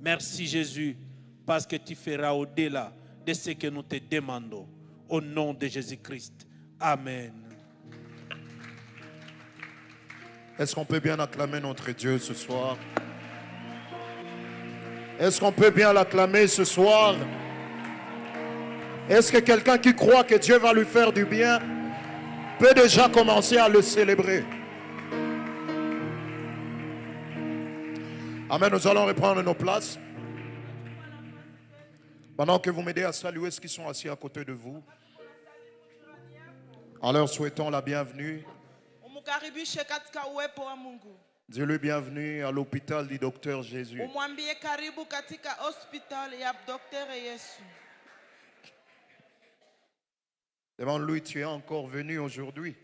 Merci Jésus, parce que tu feras au-delà de ce que nous te demandons. Au nom de Jésus-Christ. Amen. Est-ce qu'on peut bien acclamer notre Dieu ce soir? Est-ce qu'on peut bien l'acclamer ce soir? Est-ce que quelqu'un qui croit que Dieu va lui faire du bien peut déjà commencer à le célébrer? Amen, nous allons reprendre nos places. Pendant que vous m'aidez à saluer ceux qui sont assis à côté de vous, en leur souhaitant la bienvenue. Dis-lui bienvenue à l'hôpital du docteur Jésus. Demande-lui, tu es encore venu aujourd'hui.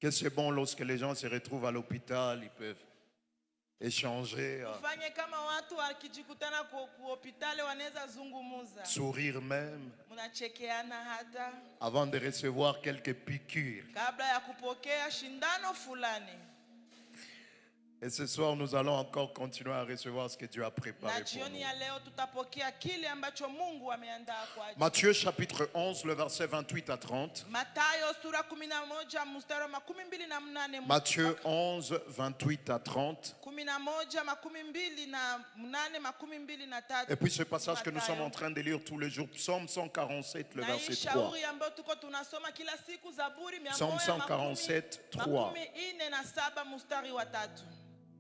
Que c'est bon lorsque les gens se retrouvent à l'hôpital, ils peuvent échanger, sourire même, avant de recevoir quelques piqûres. Et ce soir, nous allons encore continuer à recevoir ce que Dieu a préparé pour nous. Matthieu chapitre 11, le verset 28 à 30. Matthieu 11, 28 à 30. Et puis ce passage que nous sommes en train de lire tous les jours, Psaume 147, le verset 3. Psaume 147, 3.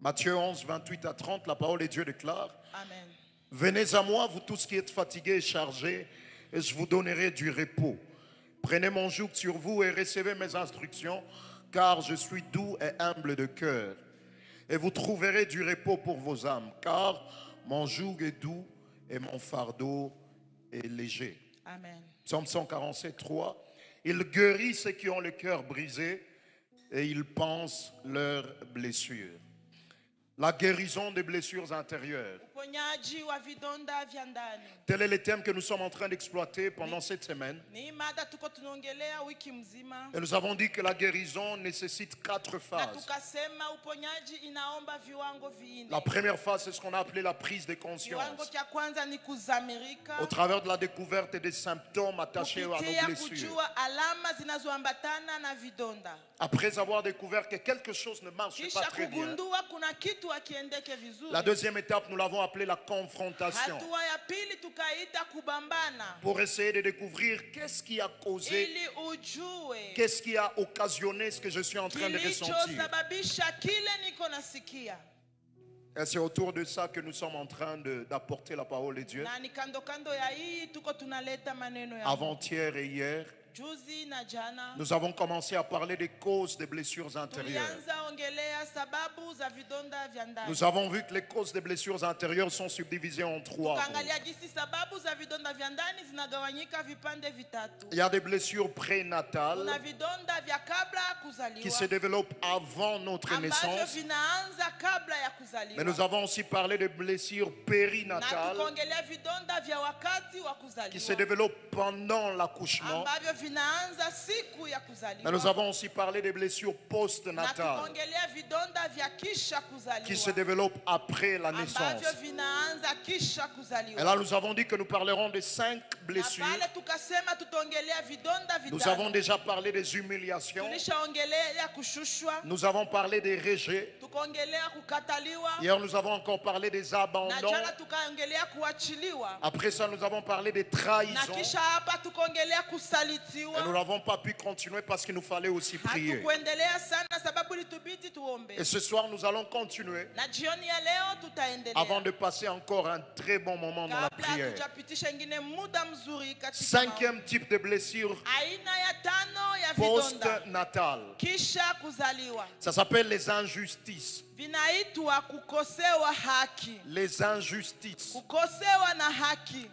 Matthieu 11, 28 à 30, la parole de Dieu déclare: Amen. Venez à moi, vous tous qui êtes fatigués et chargés, et je vous donnerai du repos. Prenez mon joug sur vous et recevez mes instructions, car je suis doux et humble de cœur. Et vous trouverez du repos pour vos âmes, car mon joug est doux et mon fardeau est léger. Amen. Psaume 147, 3. Il guérit ceux qui ont le cœur brisé et il pense leurs blessures. La guérison des blessures intérieures. Tel est le thème que nous sommes en train d'exploiter pendant cette semaine. Et nous avons dit que la guérison nécessite 4 phases. La première phase, c'est ce qu'on a appelé la prise de conscience. Au travers de la découverte des symptômes attachés à nos blessures. Après avoir découvert que quelque chose ne marche pas très bien, la deuxième étape, nous l'avons appelée la confrontation. Pour essayer de découvrir qu'est-ce qui a causé, qu'est-ce qui a occasionné ce que je suis en train de ressentir. Et c'est autour de ça que nous sommes en train d'apporter la parole de Dieu. Avant-hier et hier, nous avons commencé à parler des causes des blessures intérieures. Nous avons vu que les causes des blessures intérieures sont subdivisées en 3. Il y a des blessures prénatales qui se développent avant notre naissance. Mais nous avons aussi parlé de blessures périnatales qui se développent pendant l'accouchement. Mais nous avons aussi parlé des blessures post-natales qui se développent après la naissance. Et là, nous avons dit que nous parlerons de 5 blessures. Nous avons déjà parlé des humiliations. Nous avons parlé des rejets. Hier, nous avons encore parlé des abandons. Après ça, nous avons parlé des trahisons. Et nous n'avons pas pu continuer parce qu'il nous fallait aussi prier. Et ce soir, nous allons continuer avant de passer encore un très bon moment dans la prière. 5e type de blessure post-natale. Ça s'appelle les injustices. Les injustices.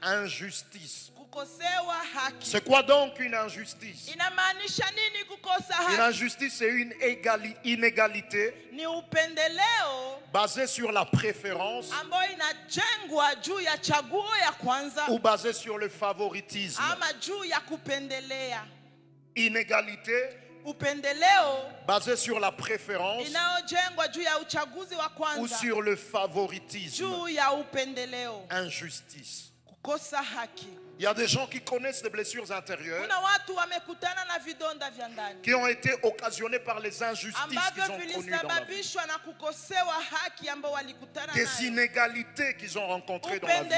Injustice. C'est quoi donc une injustice? Une injustice, c'est une inégalité basée sur la préférence ou basée sur le favoritisme. Inégalité basé sur la préférence ou sur le favoritisme, injustice. Il y a des gens qui connaissent des blessures intérieures qui ont été occasionnées par les injustices qu'ils ont connues dans la vie, des inégalités qu'ils ont rencontrées dans la vie.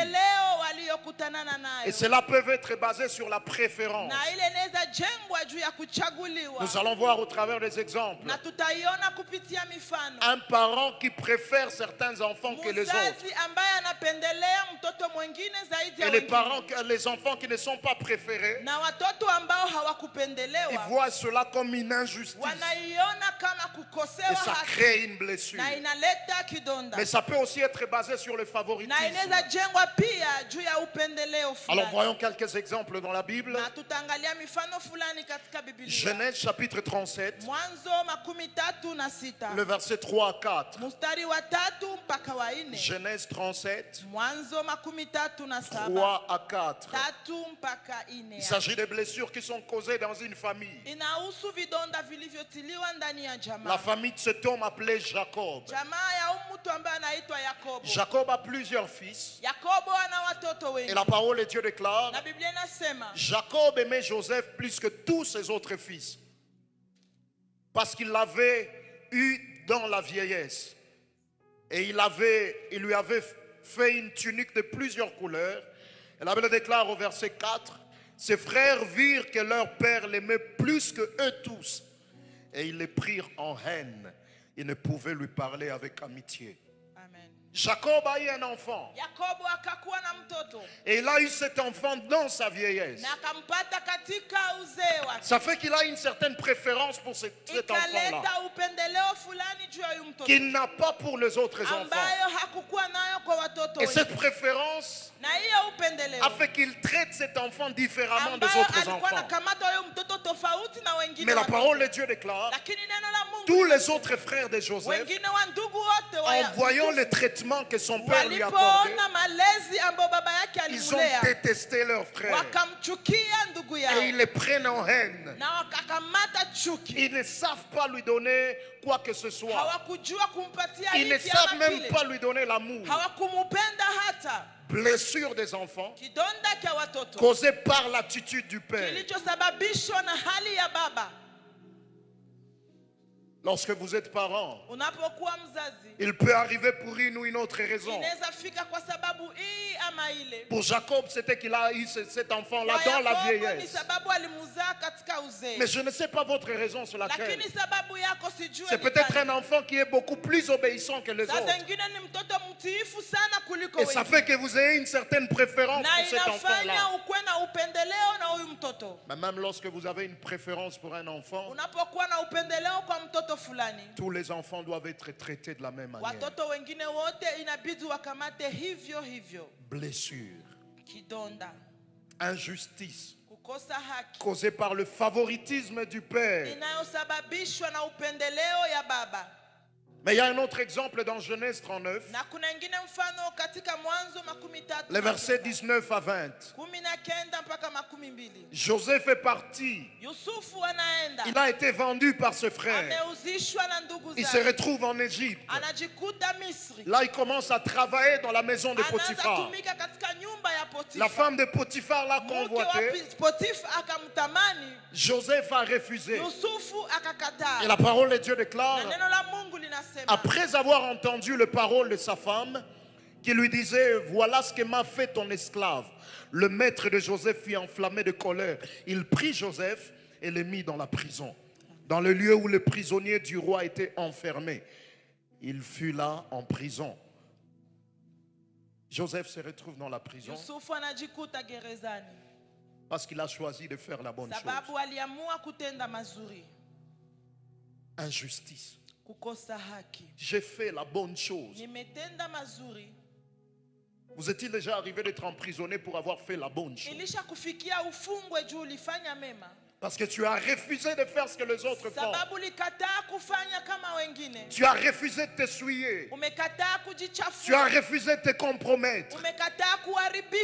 Et cela peut être basé sur la préférence. Nous allons voir au travers des exemples. Un parent qui préfère certains enfants que les autres. Et les enfants qui ne sont pas préférés, ils voient cela comme une injustice. Et ça crée une blessure. Mais ça peut aussi être basé sur le favoritisme. Alors voyons quelques exemples dans la Bible. Genèse chapitre 37, le verset 3 à 4. Genèse 37, 3 à 4. Il s'agit de blessures qui sont causées dans une famille. La famille de cet homme appelé Jacob. Jacob a plusieurs fils. Et la parole de Dieu déclare: Jacob aimait Joseph plus que tous ses autres fils, parce qu'il l'avait eu dans la vieillesse. Et il lui avait fait une tunique de plusieurs couleurs. Et la Bible déclare au verset 4: ses frères virent que leur père l'aimait plus que eux tous, et ils les prirent en haine. Ils ne pouvaient lui parler avec amitié. Amen. Jacob a eu un enfant. Et il a eu cet enfant dans sa vieillesse. Ça fait qu'il a une certaine préférence pour cet enfant-là, qu'il n'a pas pour les autres enfants. Et cette préférence a fait qu'il traite cet enfant différemment des autres enfants. Mais la parole de Dieu déclare: tous les autres frères de Joseph, en voyant le traitement que son père lui accordait, ils ont détesté leur frère. Et ils les prennent en haine. Ils ne savent pas lui donner quoi que ce soit. Ils ne savent même pas lui donner l'amour. Blessure des enfants causée par l'attitude du père. Lorsque vous êtes parent, il peut arriver pour une ou une autre raison. Pour Jacob, c'était qu'il a eu cet enfant-là dans la vieillesse. Mais je ne sais pas votre raison sur laquelle. C'est peut-être un enfant qui est beaucoup plus obéissant que les autres. Et ça fait que vous ayez une certaine préférence pour cet enfant-là. Mais même lorsque vous avez une préférence pour un enfant, tous les enfants doivent être traités de la même manière. Blessure, injustice causée par le favoritisme du père. Mais il y a un autre exemple dans Genèse 39, les versets 19 à 20. Joseph est parti. Il a été vendu par ses frères. Il se retrouve en Égypte. Là, il commence à travailler dans la maison de Potiphar. La femme de Potiphar l'a convoité. Joseph a refusé. Et la parole de Dieu déclare: après avoir entendu les paroles de sa femme, qui lui disait: voilà ce que m'a fait ton esclave, le maître de Joseph fut enflammé de colère. Il prit Joseph et le mit dans la prison, dans le lieu où le prisonnier du roi était enfermé. Il fut là en prison. Joseph se retrouve dans la prison parce qu'il a choisi de faire la bonne chose. Injustice. J'ai fait la bonne chose. Vous est-il déjà arrivé d'être emprisonné pour avoir fait la bonne chose? Parce que tu as refusé de faire ce que les autres font. Tu as refusé de t'essuyer. Tu as refusé de te compromettre.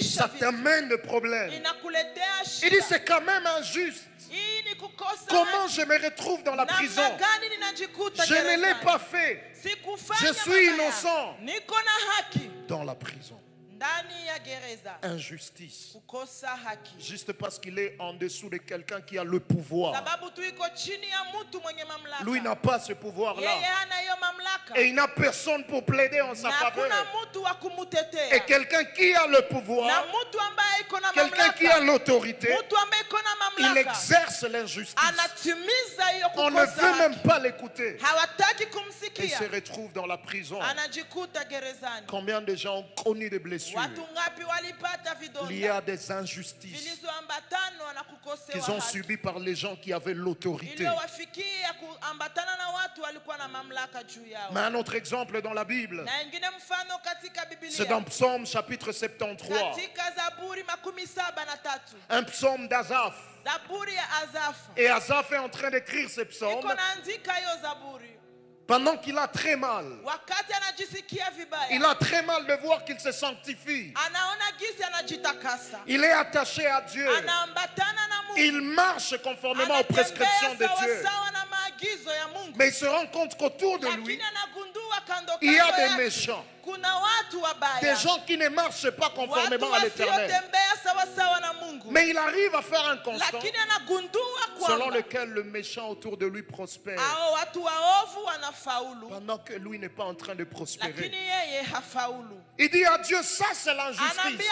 Ça t'amène le problème. Il dit: c'est quand même injuste. Comment je me retrouve dans la prison? Je ne l'ai pas fait. Je suis innocent. Dans la prison. Injustice. Juste parce qu'il est en dessous de quelqu'un qui a le pouvoir. Lui n'a pas ce pouvoir-là. Et il n'a personne pour plaider en sa faveur. Et quelqu'un qui a le pouvoir, quelqu'un qui a l'autorité, il exerce l'injustice. On ne veut même pas l'écouter. Il se retrouve dans la prison. Combien de gens ont connu des blessures liées à des injustices qu'ils ont subies par les gens qui avaient l'autorité? Mais un autre exemple dans la Bible, c'est dans Psaume chapitre 73. Un psaume d'Azaph. Et Azaph est en train d'écrire ce psaume pendant qu'il a très mal. Il a très mal de voir qu'il se sanctifie. Il est attaché à Dieu. Il marche conformément aux prescriptions de Dieu. Mais il se rend compte qu'autour de lui, il y a des méchants. Des gens qui ne marchent pas conformément à l'Éternel. Mais il arrive à faire un constat selon lequel le méchant autour de lui prospère, pendant que lui n'est pas en train de prospérer. Il dit à Dieu, ça c'est l'injustice.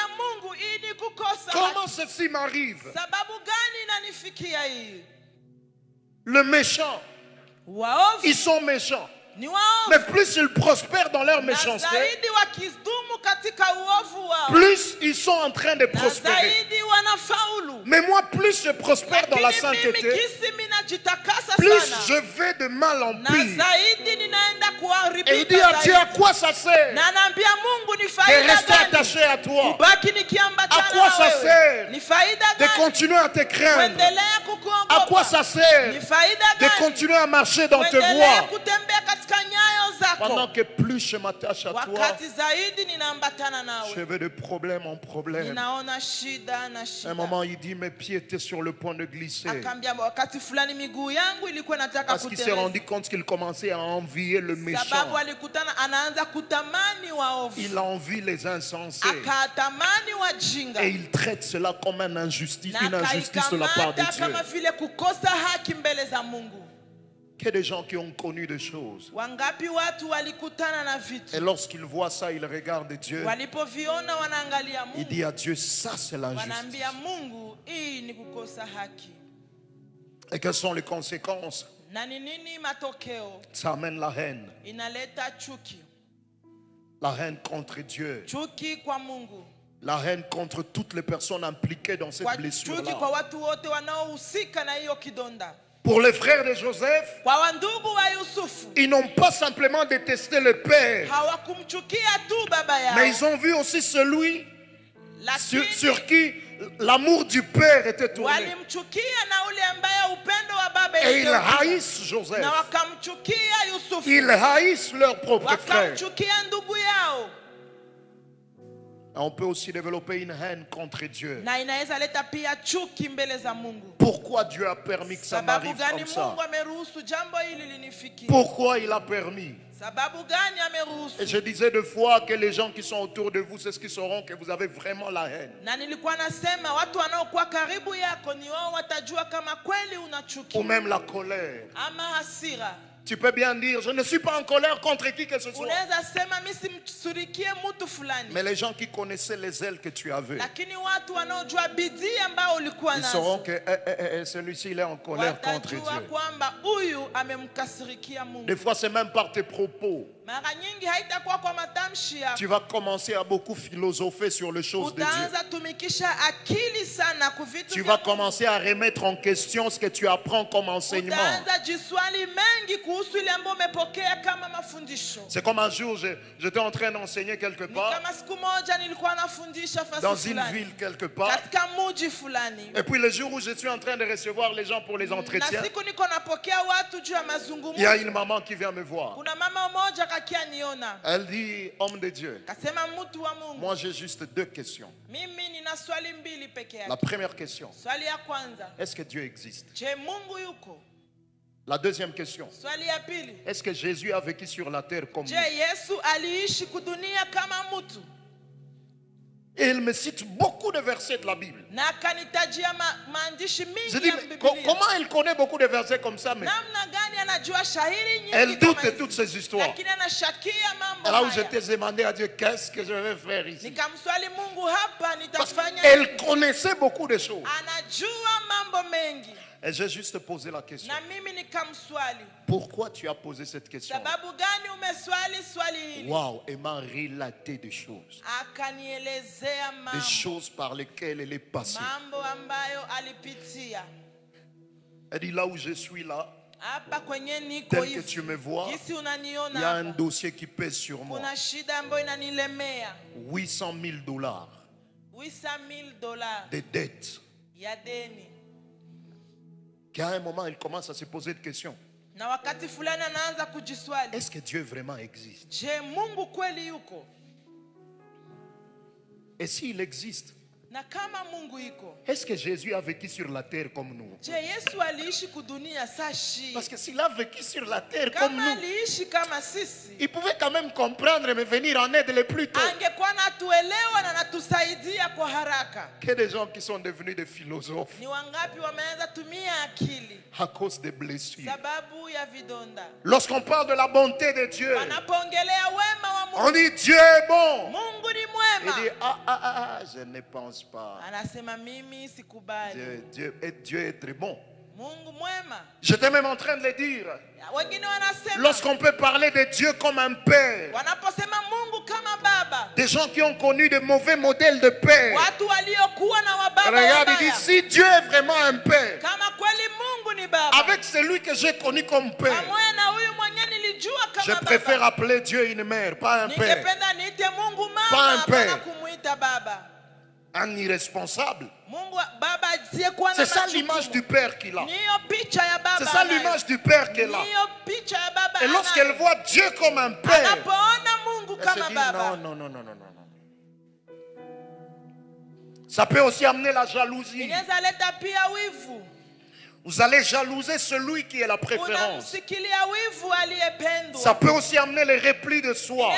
Comment ceci m'arrive? Le méchant, ils sont méchants. Mais plus ils prospèrent dans leur méchanceté, plus ils sont en train de prospérer. Mais moi, plus je prospère dans la sainteté, plus je vais de mal en pire. Et il dit à Dieu, à quoi ça sert de rester attaché à toi? À quoi ça sert de continuer à te craindre? À quoi ça sert de continuer à marcher dans tes voies? Pendant que plus je m'attache à toi, je vais de problème en problème. À un moment, il dit, mes pieds étaient sur le point de glisser. Parce qu'il s'est rendu compte qu'il commençait à envier le méchant. Il envie les insensés. Et il traite cela comme une injustice de la part de Dieu. Il y a des gens qui ont connu des choses. Et lorsqu'ils voient ça, ils regardent Dieu. Il dit à Dieu, ça c'est l'injustice. Et quelles sont les conséquences? Ça amène la haine. La haine contre Dieu. La haine contre toutes les personnes impliquées dans cette blessure-là. Pour les frères de Joseph, ils n'ont pas simplement détesté le père, mais ils ont vu aussi celui sur qui l'amour du père était tourné. Et ils haïssent Joseph. Ils haïssent leur propre frère. On peut aussi développer une haine contre Dieu. Pourquoi Dieu a permis que ça m'arrive comme ça? Pourquoi il a permis? Et je disais deux fois que les gens qui sont autour de vous, c'est ce qui sauront que vous avez vraiment la haine. Ou même la colère. Tu peux bien dire, je ne suis pas en colère contre qui que ce soit. Mais les gens qui connaissaient les ailes que tu avais, ils sauront que celui-ci il est en colère contre Dieu. Des fois c'est même par tes propos. Tu vas commencer à beaucoup philosopher sur les choses de Dieu. Tu vas commencer à remettre en question ce que tu apprends comme enseignement. C'est comme un jour, j'étais en train d'enseigner quelque part, dans une ville quelque part. Et puis le jour où je suis en train de recevoir les gens pour les entretiens, il y a une maman qui vient me voir. Elle dit, homme de Dieu, moi j'ai juste deux questions. La première question, est-ce que Dieu existe? La deuxième question, est-ce que Jésus a vécu sur la terre comme nous? Et il me cite beaucoup de versets de la Bible. Je dis, mais comment elle connaît beaucoup de versets comme ça? Mais elle doute de toutes ces histoires. Et là où j'étais demandé à Dieu, qu'est-ce que je vais faire ici? Parce qu'elle connaissait beaucoup de choses. Et j'ai juste posé la question. Pourquoi tu as posé cette question? Waouh, elle m'a relaté des choses. Des choses par lesquelles elle est passée. Elle dit, là où je suis là, tel que tu me vois, il y a un dossier qui pèse sur moi. 800 000 dollars de dettes. Qu'à un moment, il commence à se poser des questions. Est-ce que Dieu vraiment existe? Et s'il existe, est-ce que Jésus a vécu sur la terre comme nous? Parce que s'il a vécu sur la terre comme nous, il pouvait quand même comprendre et me venir en aide le plus tôt. Que des gens qui sont devenus des philosophes à cause des blessures. Lorsqu'on parle de la bonté de Dieu, on dit Dieu est bon. Il dit je ne pense pas. Dieu est très bon. J'étais même en train de le dire. Lorsqu'on peut parler de Dieu comme un père, des gens qui ont connu de mauvais modèles de père, regarde, il dit, si Dieu est vraiment un père, avec celui que j'ai connu comme père, je préfère appeler Dieu une mère, pas un père. Pas un père. Un irresponsable. C'est ça l'image du père qu'il a. C'est ça l'image du père qu'elle a. Et lorsqu'elle voit Dieu comme un père, elle se dit non. Ça peut aussi amener la jalousie. Vous allez jalouser celui qui est la préférence. Ça peut aussi amener les replis de soi.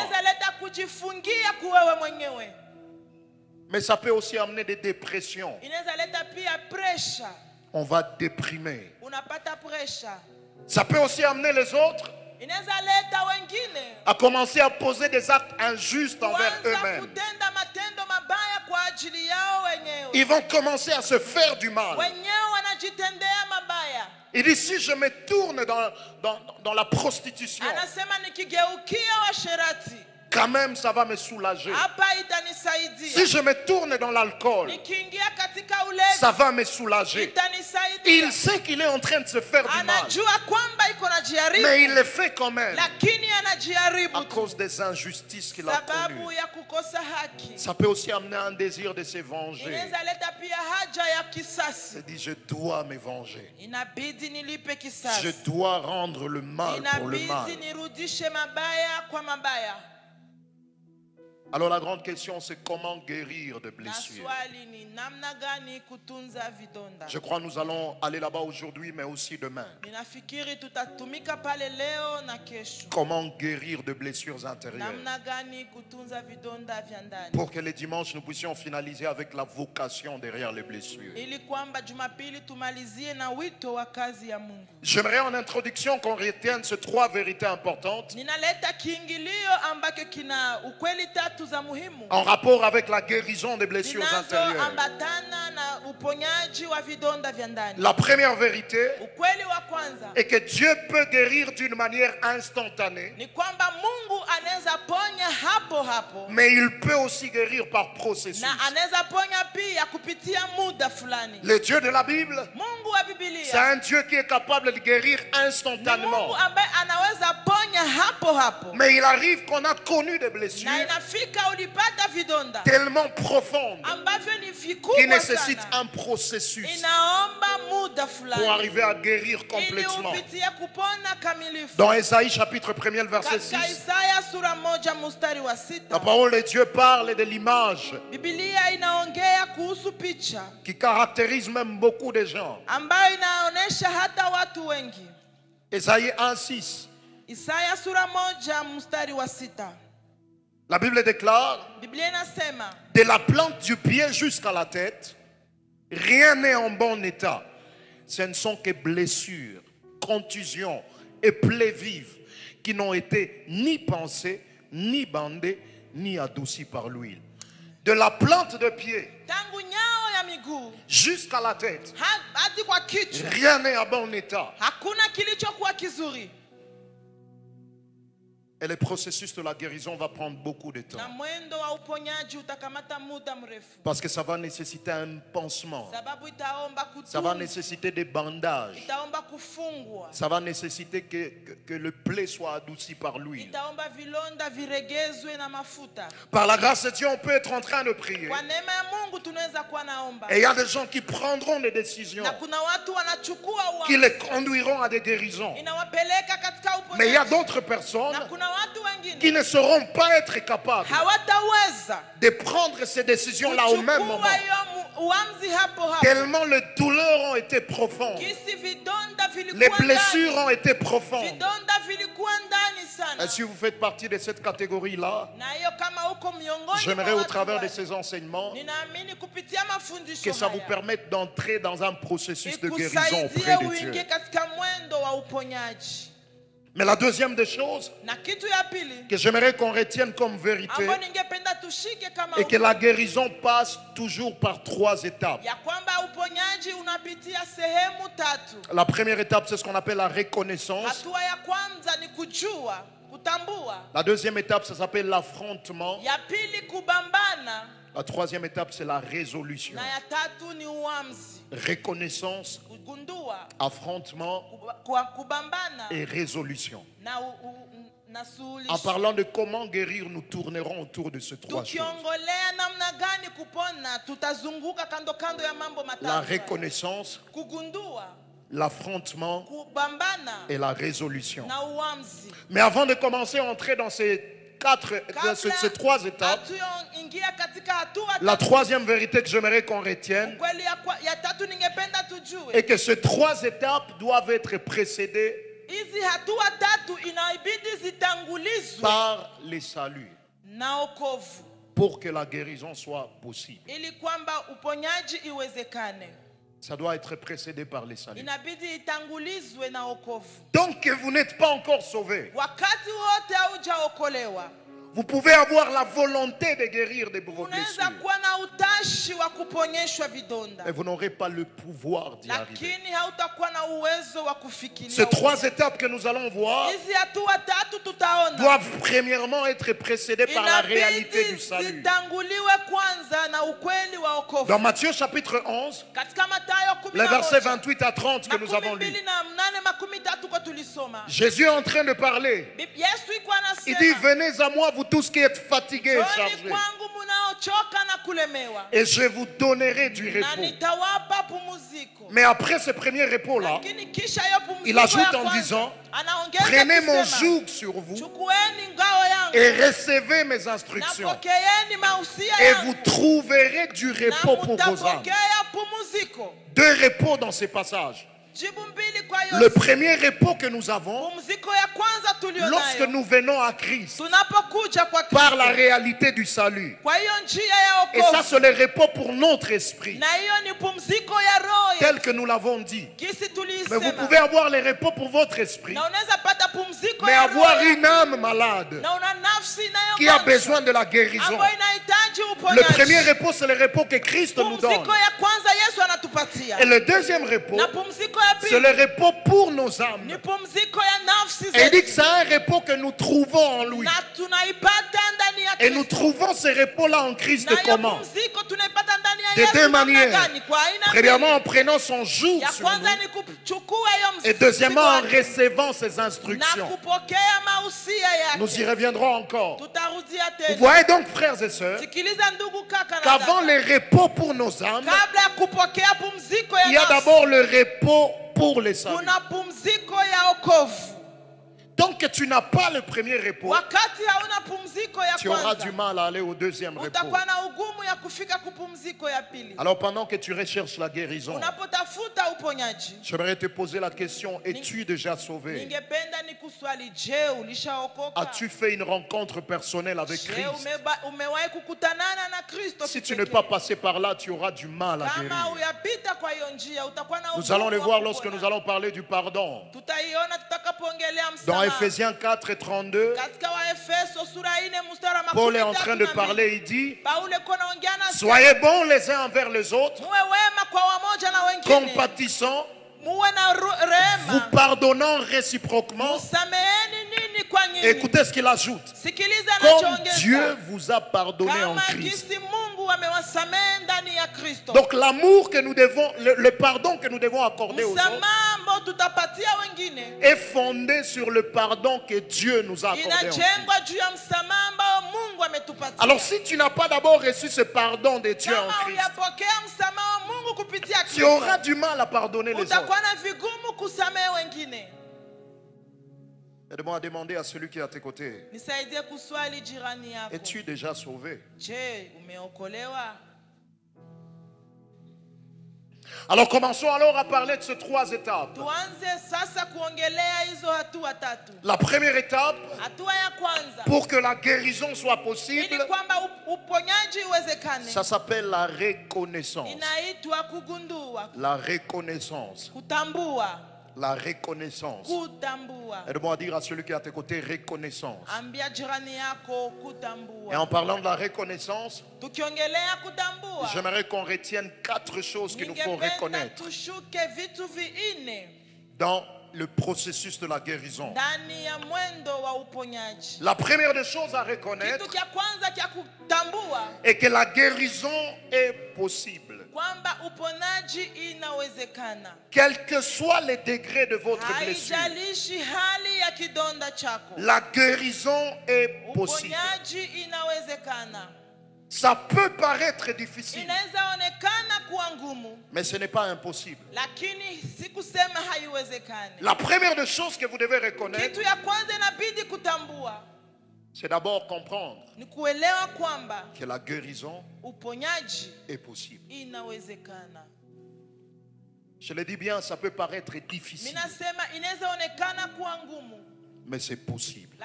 Mais ça peut aussi amener des dépressions. On va déprimer. Ça peut aussi amener les autres à commencer à poser des actes injustes envers eux-mêmes. Ils vont commencer à se faire du mal. Il dit, si je me tourne dans la prostitution, quand même ça va me soulager. Si je me tourne dans l'alcool, ça va me soulager. Il sait qu'il est en train de se faire du mal, mais il le fait quand même à cause des injustices qu'il a connues. Ça peut aussi amener un désir de se venger. Il dit, je dois me venger. Je dois rendre le mal pour le mal. Alors la grande question, c'est comment guérir de blessures. Je crois que nous allons aller là-bas aujourd'hui, mais aussi demain. Comment guérir de blessures intérieures. Pour que les dimanches, nous puissions finaliser avec la vocation derrière les blessures. J'aimerais en introduction qu'on retienne ces trois vérités importantes en rapport avec la guérison des blessures intérieures. La première vérité est que Dieu peut guérir d'une manière instantanée, mais il peut aussi guérir par processus. Le Dieu de la Bible, c'est un Dieu qui est capable de guérir instantanément. Mais il arrive qu'on a connu des blessures tellement profondes qui nécessitent un processus pour arriver à guérir complètement. Dans Ésaïe chapitre 1er, verset 6, la parole de Dieu parle de l'image qui caractérise même beaucoup de gens. Ésaïe 1:6. La Bible déclare: de la plante du pied jusqu'à la tête, rien n'est en bon état. Ce ne sont que blessures, contusions et plaies vives qui n'ont été ni pansées, ni bandées, ni adoucies par l'huile. De la plante de pied jusqu'à la tête, rien n'est en bon état. Et le processus de la guérison va prendre beaucoup de temps. Parce que ça va nécessiter un pansement. Ça va nécessiter des bandages. Ça va nécessiter que le plaie soit adouci par l'huile. Par la grâce de Dieu, on peut être en train de prier. Et il y a des gens qui prendront des décisions qui les conduiront à des guérisons. Mais il y a d'autres personnes qui ne sauront pas être capables de prendre ces décisions-là au même moment. Tellement les douleurs ont été profondes. Les blessures ont été profondes. Et si vous faites partie de cette catégorie-là, j'aimerais au travers de ces enseignements que ça vous permette d'entrer dans un processus de guérison auprès de Dieu. Mais la deuxième des choses que j'aimerais qu'on retienne comme vérité est que la guérison passe toujours par 3 étapes. La première étape, c'est ce qu'on appelle la reconnaissance. La deuxième étape, ça s'appelle l'affrontement. La troisième étape, c'est la résolution. Reconnaissance, affrontement et résolution. En parlant de comment guérir, nous tournerons autour de ces 3 choses. La reconnaissance, l'affrontement et la résolution. Mais avant de commencer à entrer dans ces 3 étapes, la troisième vérité que j'aimerais qu'on retienne est que ces 3 étapes doivent être précédées par les saluts pour que la guérison soit possible. Ça doit être précédé par les saluts. Donc vous n'êtes pas encore sauvé. Vous pouvez avoir la volonté de guérir de vos blessures, mais vous n'aurez pas le pouvoir d'y arriver. Ces 3 étapes que nous allons voir doivent premièrement être précédées par la réalité du salut. Dans Matthieu chapitre 11, les versets 28 à 30 que nous avons lus, Jésus est en train de parler. Il dit: venez à moi, vous tous qui êtes fatigués et chargés, et je vous donnerai du repos. Mais après ce premier repos-là, il ajoute en disant: prenez mon joug sur vous et recevez mes instructions, et vous trouverez du repos pour vos âmes. 2 repos dans ces passages. Le premier repos que nous avons lorsque nous venons à Christ par la réalité du salut. Et ça, c'est le repos pour notre esprit, tel que nous l'avons dit. Mais vous pouvez avoir le repos pour votre esprit, mais avoir une âme malade qui a besoin de la guérison. Le premier repos, c'est le repos que Christ nous donne. Et le deuxième repos, c'est le repos pour nos âmes. Et il dit que c'est un repos que nous trouvons en lui. Et nous trouvons ce repos-là en Christ comment? De deux manières. Premièrement, en prenant son joug sur nous. Et deuxièmement, en recevant ses instructions. Nous y reviendrons encore. Vous voyez donc, frères et sœurs, qu'avant le repos pour nos âmes, il y a d'abord le repos pour les saints. Tant que tu n'as pas le premier repos, tu auras du mal à aller au deuxième repos. Alors pendant que tu recherches la guérison, j'aimerais te poser la question, es-tu déjà sauvé? As-tu fait une rencontre personnelle avec Christ? Si tu n'es pas passé par là, tu auras du mal à guérir. Nous allons le voir lorsque nous allons parler du pardon. Dans Ephésiens 4 et 32, Paul est en train de parler, il dit: soyez bons les uns envers les autres, compatissants, vous pardonnant réciproquement. Écoutez ce qu'il ajoute: comme Dieu vous a pardonné en Christ. Donc l'amour que nous devons, le pardon que nous devons accorder aux autres est fondé sur le pardon que Dieu nous a accordé en Christ. Alors si tu n'as pas d'abord reçu ce pardon de Dieu en Christ, tu auras du mal à pardonner les autres. Aide-moi à demander à celui qui est à tes côtés: es-tu déjà sauvé? Alors commençons alors à parler de ces trois étapes. La première étape, pour que la guérison soit possible, ça s'appelle la reconnaissance. La reconnaissance. La reconnaissance. Aide-moi à dire à celui qui est à tes côtés: reconnaissance. Et en parlant de la reconnaissance, j'aimerais qu'on retienne 4 choses qu'il nous faut reconnaître dans le processus de la guérison. La première des choses à reconnaître est que la guérison est possible. Quel que soit le degré de votre blessure, la guérison est possible. Ça peut paraître difficile, mais ce n'est pas impossible. La première des choses que vous devez reconnaître, c'est d'abord comprendre que la guérison est possible. Je le dis bien, ça peut paraître difficile, mais c'est possible.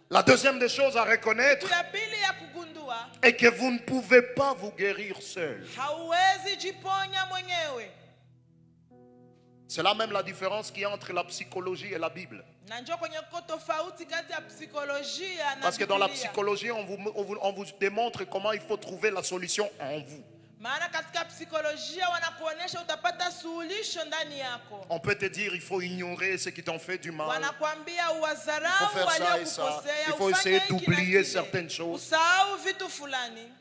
La deuxième des choses à reconnaître est que vous ne pouvez pas vous guérir seul. C'est là même la différence qu'il y a entre la psychologie et la Bible. Parce que dans la psychologie, on vous démontre comment il faut trouver la solution en vous. On peut te dire: il faut ignorer ce qui t'ont fait du mal, il faut faire ça et ça, il faut essayer d'oublier certaines choses.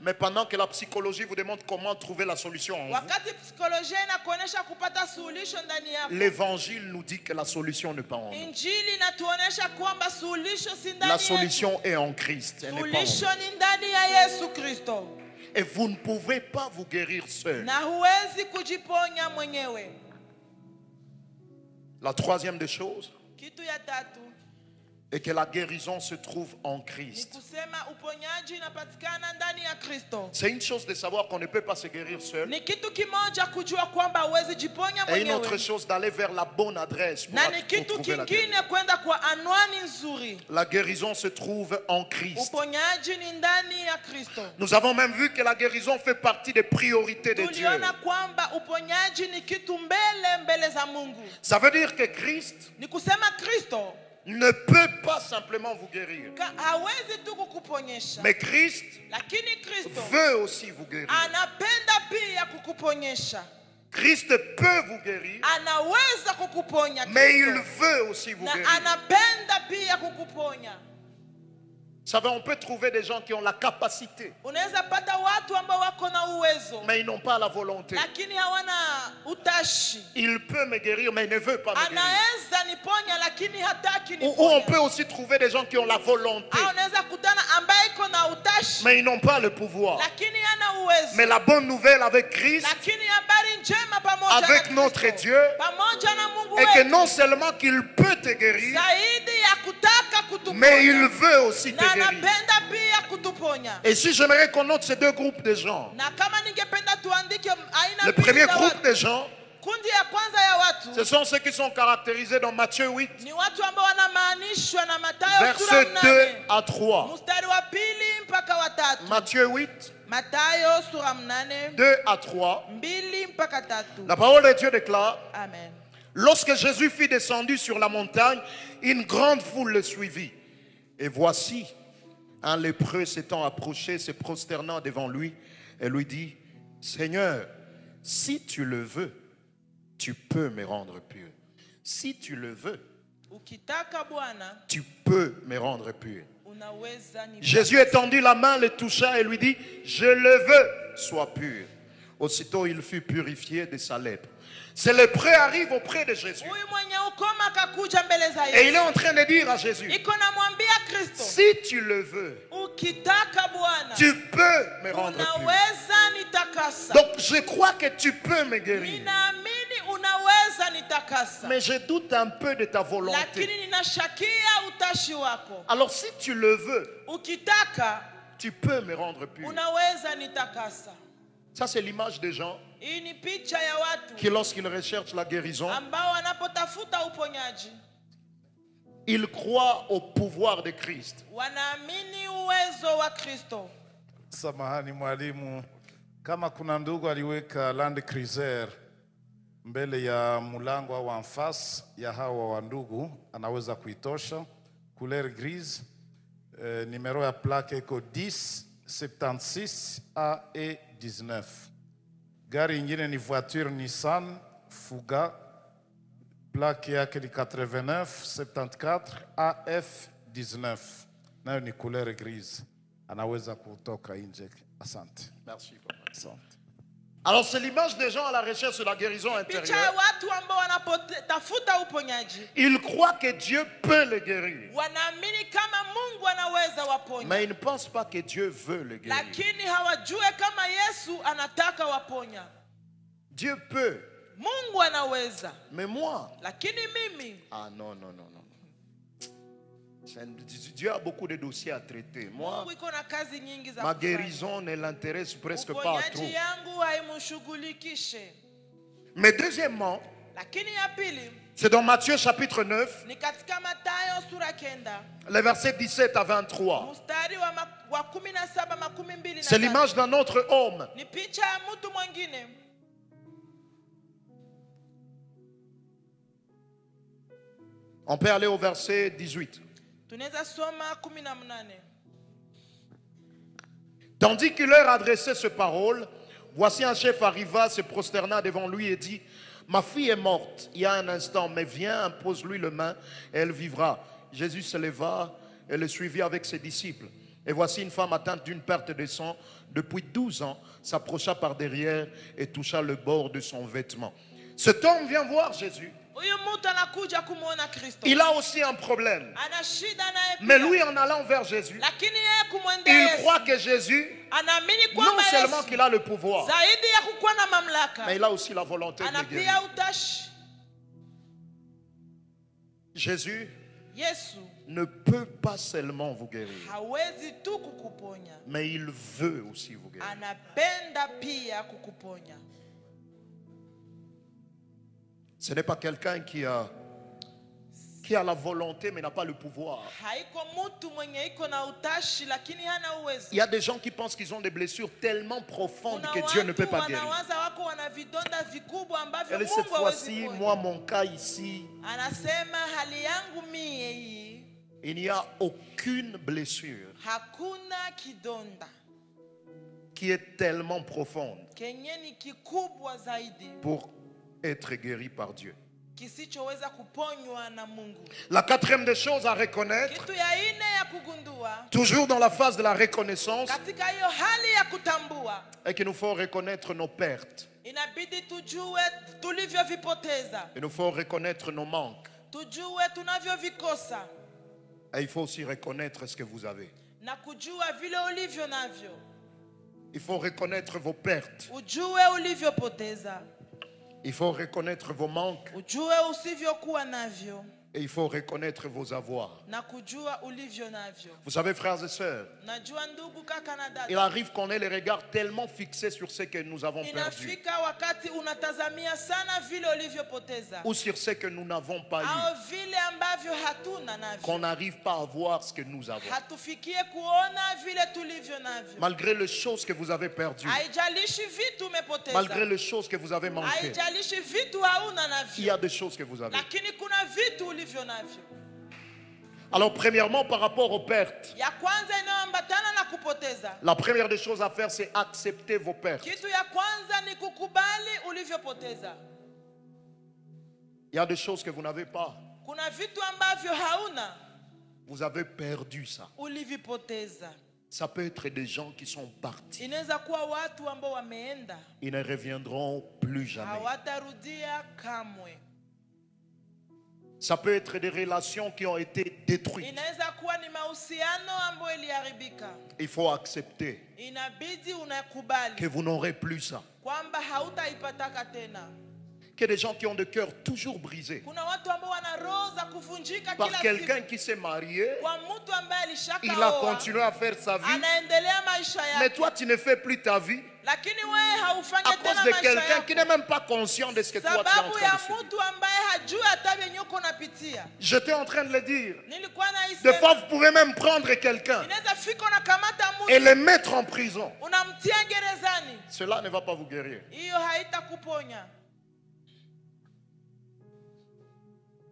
Mais pendant que la psychologie vous démontre comment trouver la solution en vous, l'évangile nous dit que la solution n'est pas en nous. La solution est en Christ, elle n'est pas en nous. Et vous ne pouvez pas vous guérir seul. La troisième des choses et que la guérison se trouve en Christ. C'est une chose de savoir qu'on ne peut pas se guérir seul, et une autre chose d'aller vers la bonne adresse pour trouver la guérison. La guérison se trouve en Christ. Nous avons même vu que la guérison fait partie des priorités de Dieu. Ça veut dire que Christ ne peut pas simplement vous guérir. hawezi tu kukuponyesha, Mais Christ lakini Kristo veut aussi vous guérir. anapenda pia kukuponyesha. Christ peut vous guérir, Anaweza kukuponya mais Kristo, il veut aussi vous na guérir. anapenda pia kukuponya. Vous savez, on peut trouver des gens qui ont la capacité, Unaweza pata watu ambao wako na uwezo mais ils n'ont pas la volonté. lakini hawana utashi. Il peut me guérir, mais il ne veut pas me guérir. Anaweza niponya lakini hataki Ou on niponya. peut aussi trouver des gens qui ont la volonté, Au unaweza kutana ambaye iko na utashi mais ils n'ont pas le pouvoir. lakini hana uwezo. Mais la bonne nouvelle avec Christ, Lakini habari njema pamoja avec na notre Kristo, Dieu, pamoja na Mungu est que wetu, non seulement qu'il peut te guérir, zaidi ya kutaka mais il kutuponya veut aussi te na guérir. anapenda pia kutuponya. Et si j'aimerais qu'on note ces deux groupes de gens, Na kama ningependa tuandike aina le mbili premier za groupe watu. de gens, Kundi ya kwanza ya watu ce sont ceux qui sont caractérisés dans Matthieu 8, ni watu ambao wanamaanishwa na Mathayo sura versets 2 8 à 3. mstari wa 2 mpaka wa 3. Matthieu 8, Mathayo sura 8 2 à 3. 2 mpaka 3. La parole de Dieu déclare: Amen. lorsque Jésus fut descendu sur la montagne, une grande foule le suivit. Et voici, un lépreux s'étant approché, se prosternant devant lui, et lui dit: Seigneur, si tu le veux, tu peux me rendre pur. Si tu le veux, Ukitaka Bwana tu peux me rendre pur. unaweza ni. Jésus étendit la main, le toucha et lui dit: je le veux, sois pur. Aussitôt il fut purifié de sa lèpre. Ce lépreux arrive auprès de Jésus. Huyu mwenye ukoma akakuja mbele za Et il est Yesu. en train de dire à Jésus: Iko namwambia Kristo, si tu le veux, ukitaka Bwana tu peux me rendre pur. unaweza nitakasa. Donc je crois que tu peux me guérir. Ninaamini unaweza nitakasa. Mais je doute un peu de ta volonté. Lakini ninashakia utashi wako. Alors si tu le veux, Ukitaka tu peux me rendre pur. unaweza nitakasa. Ça c'est l'image des gens Hii ni picha ya watu qui lorsqu'ils recherchent la guérison, ambao wanapotafuta uponyaji ils croient au pouvoir de Christ. wanaamini uwezo wa Kristo. Samahani mwalimu, kama kuna ndugu aliweka Land Cruiser mbele ya mulango au en face ya hawa wa ndugu, anaweza kuitosha couleur grise, numero ya plaque iko 1076 AE 19. Gari ingine ni voiture Nissan Fuga, plaque yake ni 8974 AF 19, nayo ni couleur grise, anaweza kutoka nje. Asante. Merci, papa. Asante. Alors c'est l'image des gens à la recherche de la guérison Picha ya intérieure. watu ambao wanapotafuta uponyaji Ils croient que Dieu peut le guérir. wanaamini kama Mungu anaweza waponya, Mais ils ne pensent pas que Dieu veut le guérir. lakini hawajue kama Yesu anataka waponya. Dieu peut, Mungu anaweza, mais moi, lakini mimi ah non, non, non, non. Dieu a beaucoup de dossiers à traiter. Moi, Mungu iko na kazi nyingi za ma kufanya. guérison ne l'intéresse presque pas trop. Uponyaji yangu haimshughulikishe. Mais deuxièmement, Lakini ya pili c'est dans Matthieu chapitre 9, ni katika Mathayo sura 9 les versets 17 à 23. mstari wa 17 22. C'est l'image d'un autre homme. Ni picha ya mtu mwingine. On peut aller au verset 18. Tunaweza soma 18. Tandis qu'il leur adressait ce parole, voici un chef arriva, se prosterna devant lui et dit: ma fille est morte il y a un instant, mais viens, impose-lui le main et elle vivra. Jésus se leva et le suivit avec ses disciples. Et voici une femme atteinte d'une perte de sang depuis 12 ans, s'approcha par derrière et toucha le bord de son vêtement. Cet homme vient voir Jésus. Huyu mtu anakuja kumuona Kristo. Il a aussi un problème. Ana shida naye pia. Mais lui, en allant vers Jésus, Lakini yeye kumwendea il Yesu, croit que Jésus, anaamini non kwamba seulement Yesu qu'il a le pouvoir, zaidi ya kukuwa na mamlaka, mais il a aussi la volonté de ana le guérir. pia utashi. Jésus Yesu ne peut pas seulement vous guérir, hawezi tu kukuponya, mais il veut aussi vous guérir. anapenda pia kukuponya. Ce n'est pas quelqu'un qui a la volonté mais n'a pas le pouvoir. haiko mtu mwenye iko na utashi lakini hana uwezo. Il y a des gens qui pensent qu'ils ont des blessures tellement profondes Kuna que Dieu ne peut watu pas guérir. wanawaza wako wana vidonda vikubwa ambavyo Elle, Mungu cette hawezi fois-ci, kuponya. moi, mon cas ici, Anasema hali yangu mie hii il n'y a aucune blessure hakuna kidonda qui est tellement profonde kenye ni kikubwa zaidi pour être guérie par Dieu. kisichoweza kuponywa na Mungu. La quatrième des choses à reconnaître, Kitu ya ine ya kugundua toujours dans la phase de la reconnaissance, katika hiyo hali ya kutambua, est qu'il nous faut reconnaître nos pertes. inabidi tujue tulivyovipoteza, Il nous faut reconnaître nos manques. tujue tunavyovikosa Et il faut aussi reconnaître ce que vous avez. na kujua vile ulivyo navyo. Il faut reconnaître vos pertes. Ujue ulivyopoteza, Il faut reconnaître vos manques. ujue usivyokuwa navyo Et il faut reconnaître vos avoirs. na kujua ulivyo navyo. Vous savez, frères et sœurs, Najua ndugu, kaka na il dada, arrive qu'on ait les regards tellement fixés sur ce que nous avons perdu inafika wakati unatazamia sana vile ulivyopoteza ou sur ce que nous n'avons pas eu, au vile ambavyo hatuna qu'on navyo, n'arrive pas à voir ce que nous avons. hatufikie kuona vile tulivyo navyo. Malgré les choses que vous avez perdues, Haijalishi vitu umepoteza, malgré les choses que vous avez manquées, haijalishi vitu hauna il y a navyo, des choses que vous avez. lakini kuna vitu ulivyo navyo. Alors, premièrement, par rapport aux pertes, Ya kwanza inayoambatana na kupoteza, la première des choses à faire, c'est accepter vos pertes. kitu ya kwanza ni kukubali ulivyopoteza. Il y a des choses que vous n'avez pas. Kuna vitu ambavyo hauna, Vous avez perdu ça. ulivipoteza. Ça peut être des gens qui sont partis. Inaweza kuwa watu ambao wameenda, Ils ne reviendront plus jamais. hawatarudia kamwe. Ça peut être des relations qui ont été détruites. Inaweza kuwa ni mahusiano ambayo iliharibika. Il faut accepter Inabidi que unakubali vous n'aurez plus ça. kwamba hautaipataka tena. Que des gens qui ont le cœur toujours brisé Kuna watu ambao wana roho za kuvunjika par kila quelqu'un siku. qui s'est marié, Kwa mtu ambaye il a alishakaoa, continué à faire sa vie, anaendelea maisha mais yake, toi tu ne fais plus ta vie lakini wewe haufanyi à cause tena de maisha quelqu'un qui n'est yako même pas conscient de ce que toi tu es en sababu train ya de subir. mtu ambaye hajui hata vyenye uko unapitia. J'étais en train de le dire. Nilikuwa Des fois, naisema, vous pouvez même prendre quelqu'un inaweza fika unakamata et mtu le mettre en prison. unamtia gerezani, Cela ne va pas vous guérir. hiyo haitakuponya.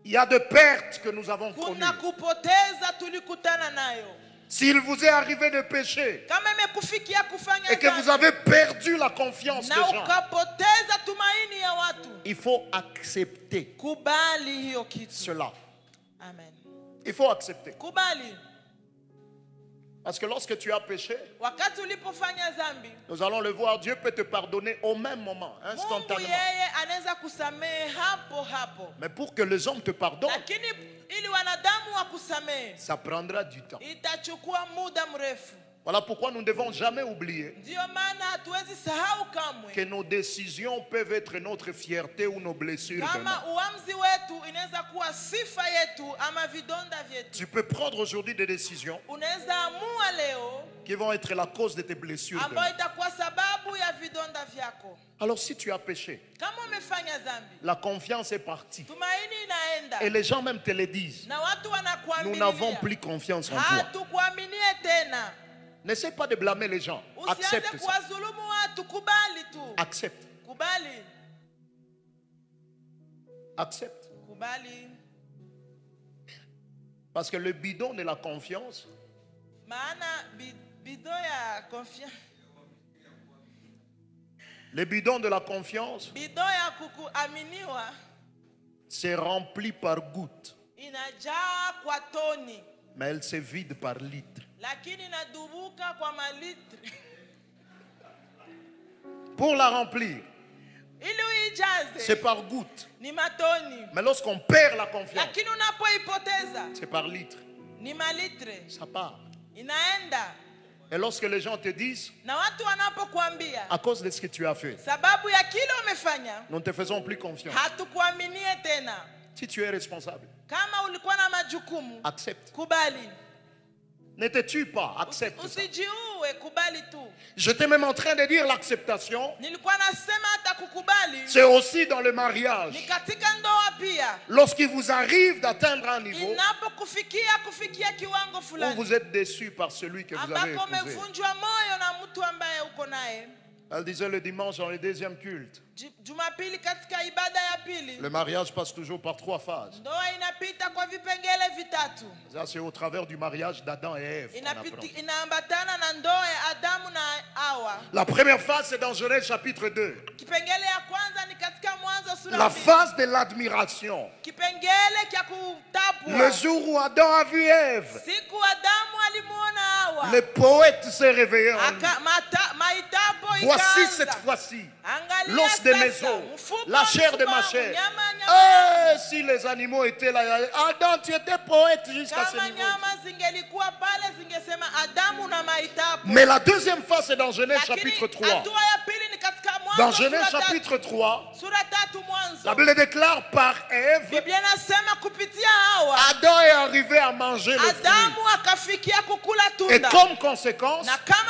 Il y a des pertes que nous avons connues. Kuna kupoteza tulikutana nayo. S'il vous est arrivé de pécher Kama imekufikia kufanya et que vous dhambi avez perdu la confiance des na gens, ukapoteza tumaini ya watu, il faut accepter kubali hiyo kitu. cela. Amen. Il faut accepter. Kubali. Parce que lorsque tu as péché, Wakati ulipofanya dhambi, nous allons le voir, Dieu peut te pardonner au même moment, Mungu instantanément. yeye anaweza kusamehe hapo hapo, Mais pour que les hommes te pardonnent, lakini ili wanadamu wakusamehe ça prendra du temps. itachukua muda mrefu. Voilà pourquoi nous ne devons jamais oublier Ndiyo maana hatuwezi sahau que kamwe nos décisions peuvent être notre fierté ou nos blessures kama demain. uamuzi wetu inaweza kuwa sifa yetu ama vidonda vyetu. Tu peux prendre aujourd'hui des décisions Unaweza amua leo qui vont être la cause de tes blessures ambayo demain. itakuwa sababu ya vidonda vyako. Alors si tu as péché, Kama umefanya dhambi, la confiance est partie. tumaini inaenda Et les gens même te le disent. na watu Nous n'avons wanakuaminia, plus confiance en toi. hatukuaminie tena. N'essaie pas de blâmer les gens. Usianze Accepte ça. kuwadhulumu watu, kubali tu. Accepte. Kubali, Accepte. kubali. Parce que le bidon de la confiance, Maana bidon ya confiance, le bidon de la confiance, bidon ya kukuaminiwa c'est rempli par gouttes, inajaa kwa toni, mais elle se vide par litres. lakini inadubuka kwa malitri. Pour la remplir, Ili uijaze c'est par gouttes. ni matoni, Mais lorsqu'on perd la confiance, lakini unapoipoteza c'est par litres. ni malitre, Ça part. inaenda. Et lorsque les gens te disent, Na watu wanapokuambia à cause de ce que tu as fait, sababu ya kile umefanya, nous ne te faisons plus confiance. hatukuaminie tena. Si tu es responsable, Kama ulikuwa na majukumu, accepte. kubali. Ne te tue pas, accepte ça. Usijiue, kubali tu. J'étais même en train de dire l'acceptation. Nilikuwa nasema hata kukubali C'est aussi dans le mariage. ni katika ndoa pia. Lorsqu'il vous arrive d'atteindre un niveau Kufikia kiwango où fulani vous êtes déçu par celui que vous avez ambako épousé. umevunjwa moyo na mtu ambaye uko naye. Elle disait le dimanche dans le deuxième culte. Jumapili katika ibada ya pili. Le mariage passe toujours par 3 phases. Ndoa inapita kwa vipengele vitatu. Ça, c'est au travers du mariage d'Adam et Ève. qu'on apprend. Inaambatana na ndoa ya Adamu na Hawa. La première phase, c'est dans Genèse chapitre 2. Kipengele ya kwanza ni katika Mwanzo sura La 2. phase de l'admiration. Kipengele cha kutapwa. Le jour où Adam a vu Ève, Siku Adamu alimuona Hawa. le poète s'est réveillé en lui. Maitapo Voici ikaanza. cette fois-ci Angalia l'os de mes sasa, os, mfupa la chair de mfupa ma chair. nyama Eh, si les animaux étaient là, Adam, tu étais poète jusqu'à ce kama niveau. nyama zingelikuwa pale zingesema Adamu na maitapo. Mais la deuxième phase, c'est dans Genèse Lakini chapitre 3. hatua ya pili ni katika Mwanzo Dans sura Genèse tatu. chapitre 3, Sura tatu Mwanzo. la Bible déclare par Ève, Biblia inasema kupitia Hawa Adam est arrivé à manger le fruit. Adamu akafikia kukula Et tunda. comme conséquence, Na kama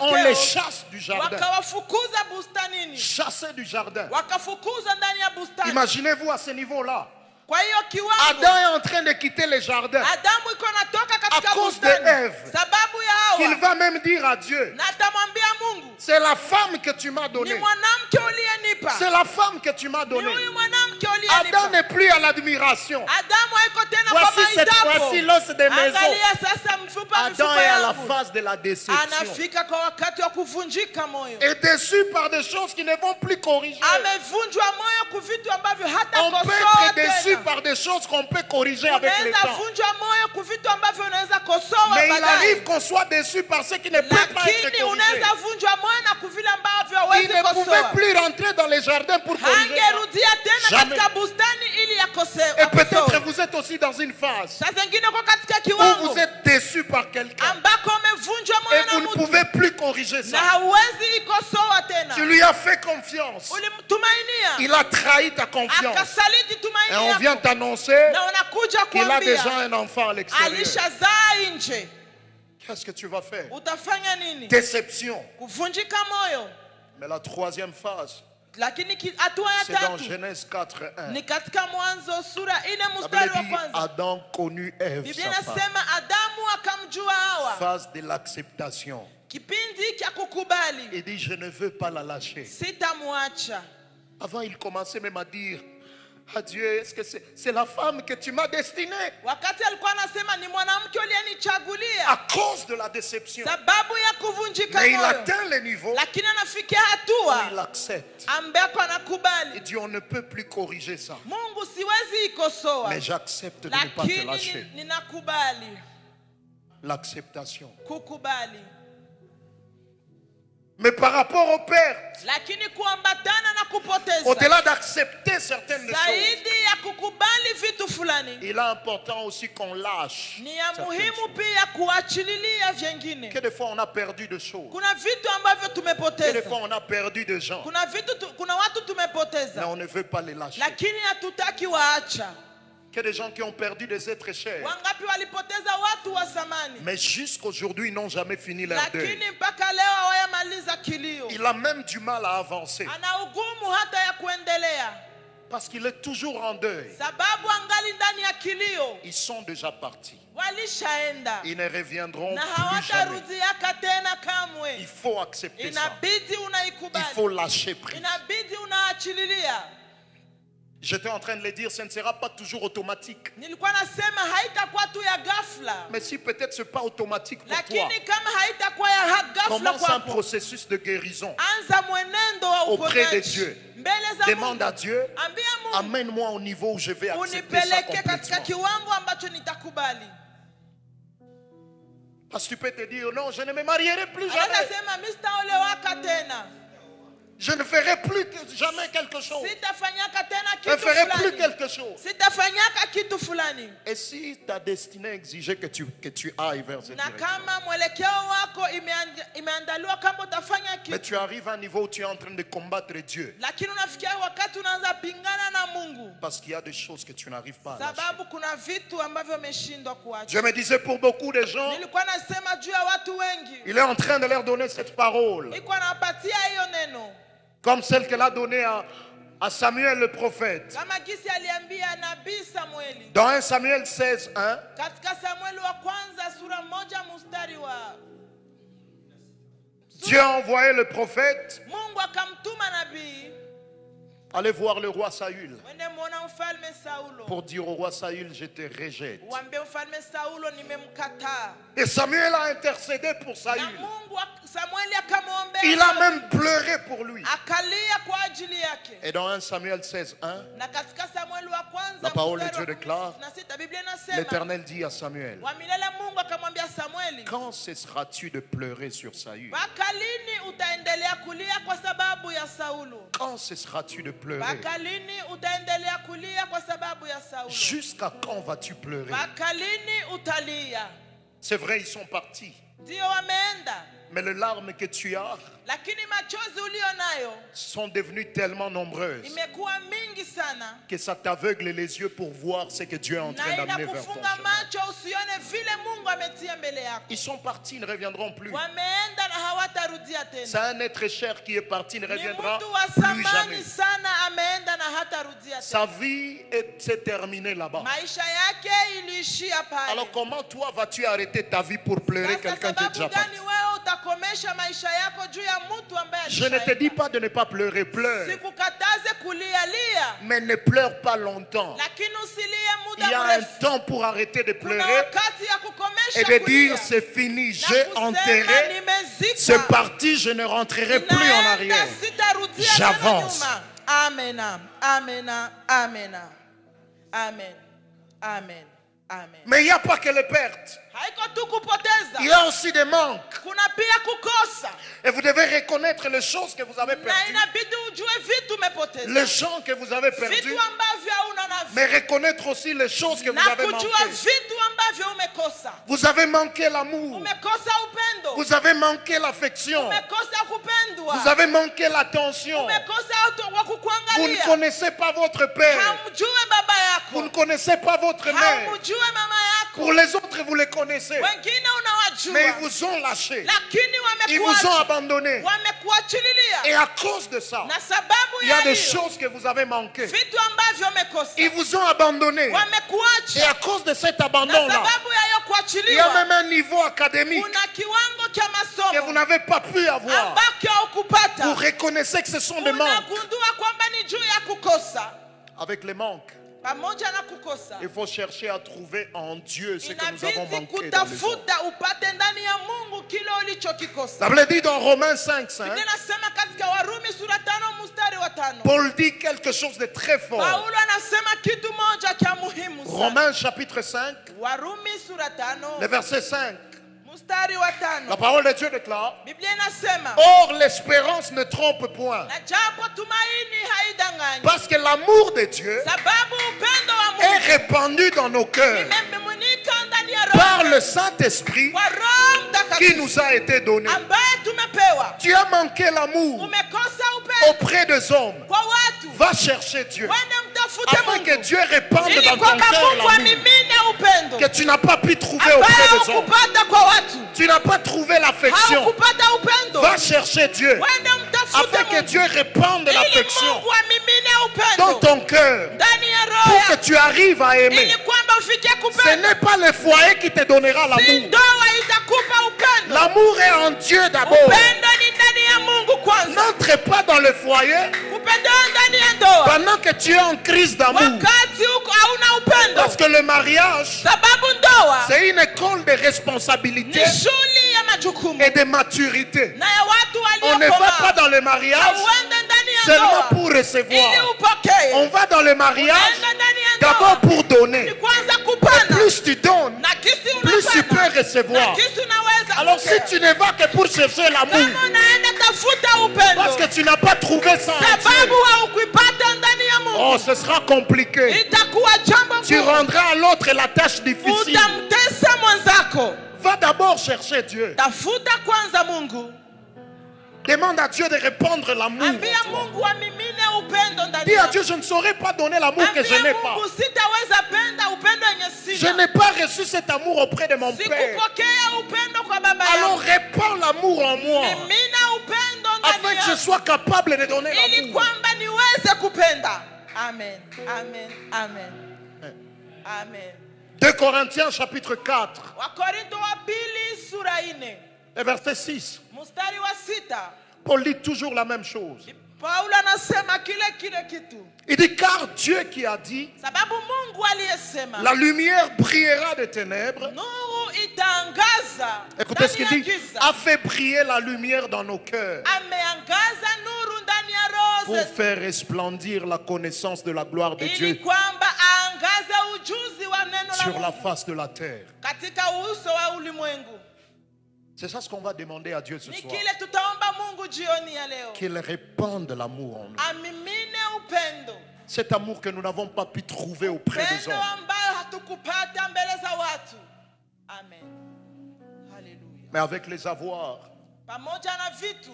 on les matokeo chasse du jardin. wakawafukuza bustanini. Chassés du jardin. Wakafukuza ndani ya bustani. Imaginez-vous à ce niveau-là. Kwa hiyo kiwango Adam est en train de quitter le jardin. Adamu iko natoka katika À cause de bustani. Ève. Sababu ya Qu'il Hawa. va même dire à Dieu, Na atamwambia Mungu, c'est la femme que tu m'as ni donnée. mwanamke uliyenipa. C'est la femme que tu m'as Ni donnée. huyu mwanamke Adam uliyenipa. n'est plus à l'admiration. Adamu haiko tena kwa Voici cette maitapo. fois-ci l'os de mes os. Angalia sasa mfupa Adam mfupa est à la yangu. phase de la déception. Anafika kwa wakati wa kuvunjika moyo. Et déçu par des choses qui ne vont plus corriger. Amevunjwa moyo kwa vitu ambavyo hata On peut kosoa être déçu tena. par des choses qu'on peut corriger avec le Unaweza temps. vunjwa moyo kwa vitu ambavyo unaweza kosoa Mais il baadaye. arrive qu'on soit déçu par ce qui ne peut pas être Lakini corrigé. unaweza vunjwa moyo na kwa vile ambavyo Il hawezi ne pouvait kosoa. plus rentrer dans les jardins pour corriger ça. Hangerudia tena Jamais. katika bustani ili yakosee. Et peut-être vous êtes aussi dans une phase Saa zingine kwa katika où kiwango vous êtes déçu par quelqu'un ambako umevunjwa et moyo na vous ne mtu pouvez plus corriger na ça. hauwezi ikosoa tena. Tu lui as fait confiance. Ulimtumainia Il a trahi ta confiance. akasaliti Et tumaini on vient yako t'annoncer na unakuja qu'il a déjà kuambia un enfant à l'extérieur. alishazaa nje. Qu'est-ce que tu vas faire? Utafanya nini? Déception. Kuvunjika moyo. Mais la troisième phase, Lakini hatua ya c'est dans tatu Genèse 4:1. ni katika Mwanzo sura 4 La mstari Bible wa dit kwanza. Adam connut Ève, Biblia sa femme. inasema Adamu akamjua Hawa. Phase de l'acceptation. Kipindi cha kukubali, Il dit je ne veux pas la lâcher. sitamwacha. Avant il commençait même à dire à Dieu, est-ce que c'est la femme que tu m'as destinée? Wakati alikuwa anasema ni mwanamke À uliyenichagulia cause de la déception. sababu ya kuvunjika Mais il moyo, atteint le niveau lakini anafikia où il hatua accepte. ambako Il anakubali, dit on ne peut plus corriger ça. Mungu siwezi ikosoa, Mais j'accepte de ne pas te lâcher. lakini ninakubali. L'acceptation. Kukubali, Mais par rapport aux pertes, lakini kuambatana na kupoteza, au-delà d'accepter certaines choses, zaidi ya kukubali vitu fulani, il est important aussi qu'on lâche. ni ya certaines muhimu choses. pia kuachililia vyengine. Que des fois on a perdu de choses. Kuna vitu ambavyo Que des tumepoteza, fois on a perdu de gens. kuna kuna watu Mais tumepoteza, on ne veut pas les lâcher. lakini hatutaki waacha. Que des gens qui ont perdu des êtres chers. Wangapi walipoteza watu wa zamani, Mais jusqu'aujourd'hui, ils n'ont jamais fini leur deuil. lakini mpaka leo hawayamaliza kilio. Il a même du mal à avancer. Ana ugumu hata ya kuendelea, Parce qu'il est toujours en deuil. sababu angali ndani ya kilio. Ils sont déjà partis. Walishaenda Ils ne reviendront na plus jamais. hawatarudiaka tena Il kamwe. faut accepter ça. Inabidi Il unaikubali, faut lâcher prise. inabidi unaachililia. J'étais en train de le dire, ce ne sera pas toujours automatique. Nilikuwa nasema haitakuwa tu ya ghafla, Mais si peut-être ce n'est pas automatique pour toi, lakini kama haitakuwa ya ghafla commence un kwako, processus de guérison. anza mwenendo wa Auprès de uponyaji Dieu. mbele za Demande Mungu. à Dieu, Ambia Mungu amène-moi au niveau où je vais accepter ça unipeleke katika complètement. kiwango ambacho nitakubali. Parce que tu peux te dire, non, je ne me marierai plus jamais. Anasema mimi sitaolewaka tena, Je ne ferai plus jamais quelque chose. Sitafanyaka tena Je ne kitu ferai plus fulani. quelque chose. Sitafanyaka kitu fulani. Et si ta destinée exigeait que tu ailles vers cette Na direction, kama mwelekeo wako imeandaliwa kama utafanya mais kitu, tu arrives à un niveau où tu es en train de combattre Dieu, lakini unafikia wakati unaanza pingana na Mungu, parce qu'il y a des choses que tu n'arrives pas à lâcher. sababu kuna vitu ambavyo umeshindwa kuacha. Je me disais, pour beaucoup de gens, Nilikuwa nasema juu ya watu wengi, il est en train de leur donner cette parole, nilikuwa nawapatia hiyo neno comme celle qu'elle a donnée à Samuel le prophète. kama gisi aliambia nabii Samueli Dans 1 Samuel 16:1, katika Samueli wa kwanza sura 1 mstari wa Dieu a envoyé le prophète Mungu akamtuma nabii aller voir le roi Saül wende muona mfalme Saulo, pour dire au roi Saül, je te rejette. uambie mfalme Saulo nimemkataa. Et Samuel a intercédé pour Na Saül. Mungu Samueli akamwombea, Il a même pleuré pour lui. akalia kwa ajili yake. Et dans 1 Samuel 16:1, Na katika Samueli wa kwanza la parole de mstari Dieu wa déclare, 16 Biblia inasema l'Éternel dit à Samuel, wa milele Mungu akamwambia Samueli, quand cesseras-tu de pleurer sur Saül? mpaka lini utaendelea kulia kwa sababu ya Saulo? Quand cesseras-tu de pleurer? Mpaka lini utaendelea kulia kwa sababu ya Saulo? Jusqu'à quand vas-tu pleurer? Mpaka lini utalia? C'est vrai, ils sont partis. Ndio wameenda, Mais les larmes que tu as lakini machozi ulio nayo sont devenues tellement nombreuses imekuwa mingi sana, que ça t'aveugle les yeux pour voir ce que Dieu est en train na d'amener vers ton inakufunga chemin. macho usione vile Mungu ametia mbele yako. Ils sont partis, ils ne reviendront plus. Wameenda na hawatarudia C'est tena. un être cher qui est parti, ne Ni reviendra mtu wa plus samani jamais. sana, ameenda na hatarudia Sa tena. vie s'est terminée là-bas. Maisha yake iliishia pale. Alors comment toi vas-tu arrêter ta vie pour pleurer Sasa quelqu'un qui est sababu déjà parti? gani wewe utakomesha maisha yako juu ya mtu ambaye Je ne te dis pas de ne pas pleurer, pleure. Sikukataze kulialia, Mais ne pleure pas longtemps. lakini usilie Il y muda a un mrefu. temps pour arrêter de Kuna pleurer wakati ya kukomesha et de kulia. dire c'est fini, Na j'ai kusema enterré, nimezika. c'est parti, je ne rentrerai plus en Ninaenda, arrière. sitarudia tena J'avance. nyuma. Amena, amena, amena. Amen, amen, amen. Mais il n'y a pas que les pertes. Haiko tu kupoteza, Il y a aussi des manques. kuna pia kukosa, Et vous devez reconnaître les choses que vous avez na perdues, inabidi ujue vitu umepoteza, les gens que vous avez perdus, vitu ambavyo hauna navyo, mais reconnaître aussi les choses que vous na avez kujua manquées. vitu ambavyo umekosa. Vous avez manqué l'amour, Umekosa upendo, vous avez manqué l'affection, umekosa kupendwa, vous avez manqué l'attention. umekosa watu wa Vous ne kukuangalia, connaissez pas votre père, hamjue baba vous ne yako, connaissez pas votre mère. hamjue mama Pour yako, les autres, vous les connaissez, wengine mais ils unawajua, vous ont lâché, lakini ils vous ont wamekuacha, abandonné. Et wamekuachililia, à cause de ça, na sababu il y a ya des hiyo choses que vous avez manquées. vitu ambavyo umekosa, Ils vous ont abandonné. Et wamekuacha, à cause de cet na abandon-là, sababu ya hiyo il y a kuachiliwa, même un niveau académique kuna kiwango cha que vous masomo n'avez pas pu avoir. ambako haukupata. Vous reconnaissez que ce sont des manques. Unagundua kwamba ni juu ya kukosa. Avec les manques, Pamoja na kukosa, il faut chercher à trouver en Dieu ce que nous avons inabidi manqué dans les autres. kutafuta upate ndani ya Mungu kile ulichokikosa. La Bible dit dans Romains 5:5, Biblia inasema katika Warumi sura 5 mstari wa 5. Paul dit quelque chose de très fort. Paulo anasema kitu moja cha muhimu sana. Romains chapitre 5, Warumi sura 5 le verset 5. mstari wa La 5. parole de Dieu déclare, Biblia inasema, or l'espérance ne trompe point, na japo tumaini haidanganyi, parce que l'amour de Dieu sababu upendo wa est Mungu répandu dans nos cœurs imemiminika ndani ya par roho le Saint-Esprit kwa Roho qui Mtakatifu nous a été donné. ambaye tumepewa. Tu as manqué l'amour Umekosa upendo auprès des hommes. kwa watu, Va chercher Dieu wende mtafute afin que Mungu Dieu répande ili dans ton kwamba cœur Mungu l'amour amimine upendo que tu n'as pas pu trouver ambaye auprès des hommes. haukupata kwa watu, Tu n'as pas trouvé l'affection. haukupata upendo, Va chercher Dieu wende mtafute afin que Mungu Dieu répande ili l'affection Mungu amimine dans upendo ton cœur ndani ya pour roho que yako, tu arrives à aimer. ili kwamba ufike Ce kupenda. n'est pas le foyer qui te donnera Si l'amour. ndoa itakupa upendo, L'amour est en Dieu d'abord. upendo ni ndani ya Mungu kwanza. N'entre pas dans le foyer Upendo ndani ya ndoa pendant que tu es en crise d'amour. wakati huko hauna upendo, Parce que le mariage, sababu ndoa c'est une école de ni responsabilité shule ya majukumu et de maturité. na ya watu On ne va pas waliokomaa. dans le mariage Hauende ndani ya seulement ndoa pour ili recevoir. upokee. On va dans le mariage Unaenda ndani ya d'abord ndoa pour donner. ni kwanza kupana, Plus tu donnes, na kisi plus tu peux unapana, recevoir. na kisi unaweza Alors si kupokea. tu ne vas que pour chercher l'amour, Kama unaenda unatafuta Parce que upendo tu n'as pas trouvé ça en Dieu. sababu haukuipata ndani ya Oh, Mungu, ce sera compliqué. itakuwa jambo Tu gumu. rendras à l'autre la tâche difficile. Utamtesa mwenzako. Va d'abord chercher Dieu. Tafuta kwanza Mungu. Demande à Dieu de répandre l'amour. Ambia Mungu amimine upendo ndani Dis à yako. Dieu, je ne saurais pas donner l'amour que je Ambia n'ai pas. Mungu sitaweza penda upendo yenye Je sina. n'ai pas reçu cet amour auprès de mon Père. Sikupokea upendo kwa baba Alors yangu. répands l'amour en moi. Mimina upendo Afin ndani que je yangu. sois capable de donner Ili l'amour. kwamba niweze kupenda. Amen. Amen. Amen. Amen. 2 Corinthiens chapitre 4, Wakorinto wa pili sura 4 et verset 6. mstari wa 6. Paul dit toujours la même chose. Paulo anasema kile kitu. Il dit, car Dieu qui a dit, Sababu Mungu aliyesema la lumière brillera des ténèbres. nuru itaangaza Écoutez ce ndani qu'il ya dit, giza. a fait briller la lumière dans nos cœurs Ameangaza nuru ndani ya roho pour zetu. faire resplendir la connaissance de la gloire de Ili Dieu kwamba aangaze ujuzi wa neno la sur la Mungu face de la terre. katika uso wa ulimwengu. C'est ça ce qu'on va demander à Dieu ce Ni soir. kile tutaomba Mungu jioni ya leo. Qu'il répande l'amour en nous. Amimine upendo. Cet amour que nous n'avons pas pu trouver auprès des Upendo hommes. ambayo hatukupata mbele za watu. Amen. Hallelujah. Mais avec les avoirs, Pamoja na vitu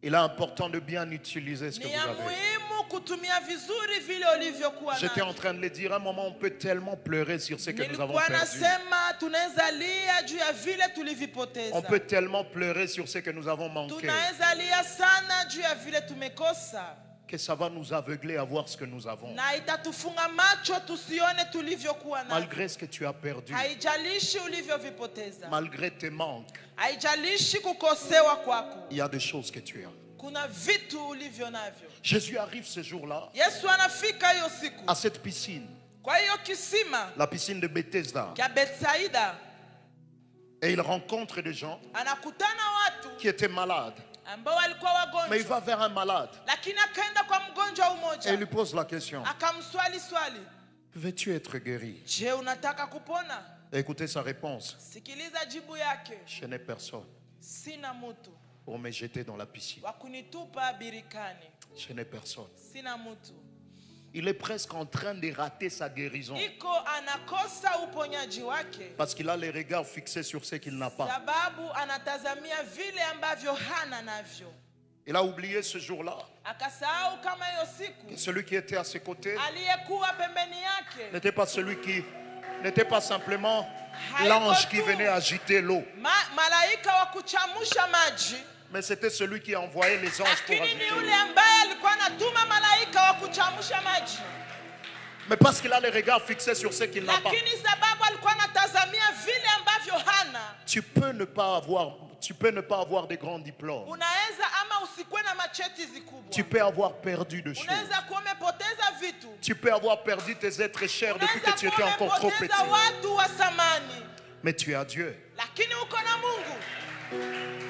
il est important de bien utiliser ce que ni vous ya avez. muhimu kutumia vizuri vile ulivyokuwa J'étais en navyo. train de le dire, à un moment on peut tellement pleurer sur ce que nous avons Nilikuwa perdu. nasema tunaweza lia juu ya vile tulivipoteza. On peut tellement pleurer sur ce que nous avons manqué Tunaweza lia sana juu ya vile tumekosa. que ça va nous aveugler à voir ce que nous avons. Na itatufunga macho tusione tulivyokuwa navyo. Malgré ce que tu as perdu, Haijalishi ulivyovipoteza. malgré tes manques, Haijalishi kukosewa kwako. il y a des choses que tu as. Kuna vitu ulivyo navyo. Jésus arrive ce jour-là Yesu anafika hiyo siku à cette piscine, kwa hiyo kisima la piscine de Bethesda, cha Betsaida, et il rencontre des gens anakutana watu qui étaient malades. ambao walikuwa Mais il wagonjwa, va vers un malade lakini akaenda kwa mgonjwa et il umoja lui pose la question, akamswali swali, veux-tu être guéri? je, unataka kupona? Et écoutez sa réponse, Sikiliza jibu yake, je n'ai personne sina mutu pour me jeter dans la piscine. wa kunitupa birikani, Je n'ai personne. sina mutu. Il est presque en train de rater sa guérison Iko anakosa uponyaji wake parce qu'il a les regards fixés sur ce qu'il n'a pas. sababu anatazamia vile ambavyo hana navyo. Il a oublié ce jour-là Akasahau kama hiyo que siku celui qui était à ses côtés aliyekuwa pembeni yake n'était pas celui qui n'était pas simplement l'ange qui venait agiter l'eau, malaika wa kuchamusha maji, mais c'était celui qui envoyait les anges pour lakini ni agiter yule l'eau. ambaye alikuwa anatuma malaika wa kuchamusha maji, Mais parce qu'il a les regards fixés sur ce qu'il n'a pas, lakini sababu alikuwa anatazamia vile ambavyo hana. tu peux ne pas avoir de grands diplômes. Unaweza ama usikuwe na macheti zikubwa, Tu peux avoir perdu de choses. unaweza kuwa umepoteza vitu, Tu peux avoir perdu tes êtres chers depuis que unaweza tu étais kuwa encore trop petit. umepoteza watu wa samani, Mais tu as Dieu. lakini uko na Mungu.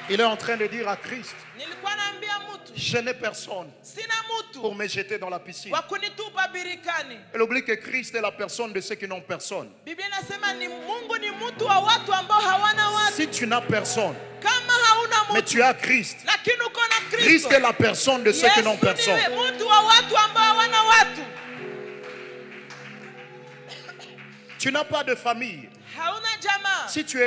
Il est en train de dire à Christ, Nilikuwa naambia mtu je n'ai personne sina pour mtu me jeter dans la piscine. wa kunitupa birikani. Elle oublie que Christ est la personne de ceux qui n'ont personne. Biblia inasema ni Mungu ni mtu wa watu ambao hawana watu. Si tu n'as personne, Kama hauna mais mtu tu as Christ, lakini uko na Christ Kristo, est la personne de ceux qui n'ont personne. Yesu ni mtu wa watu ambao hawana watu. Tu n'as pas de famille. Hauna jamaa. Si tu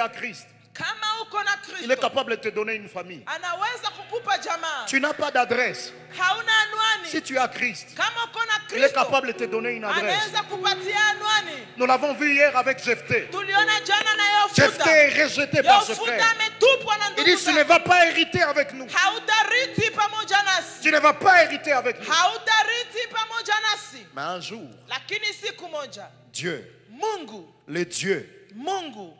as Christ, Kama uko na il est Kristo, capable de te donner une famille. anaweza kukupa jamaa. Tu n'as pas d'adresse. Hauna anwani. Si tu as Christ, Kama uko na il est Kristo, capable de te donner une adresse. anaweza kupatia anwani. Nous l'avons vu hier avec Jephthé. Tuliona jana na Yofuta. Jephthé est rejeté par ses Yofuta frères. ametupwa na Il ndugu dit, tu ne zake. vas pas hériter avec nous. Hautarithi pamoja nasi. Tu ne vas pas hériter avec nous. Hautarithi pamoja nasi. Mais un jour, Lakini siku moja Dieu, Mungu, le Dieu Mungu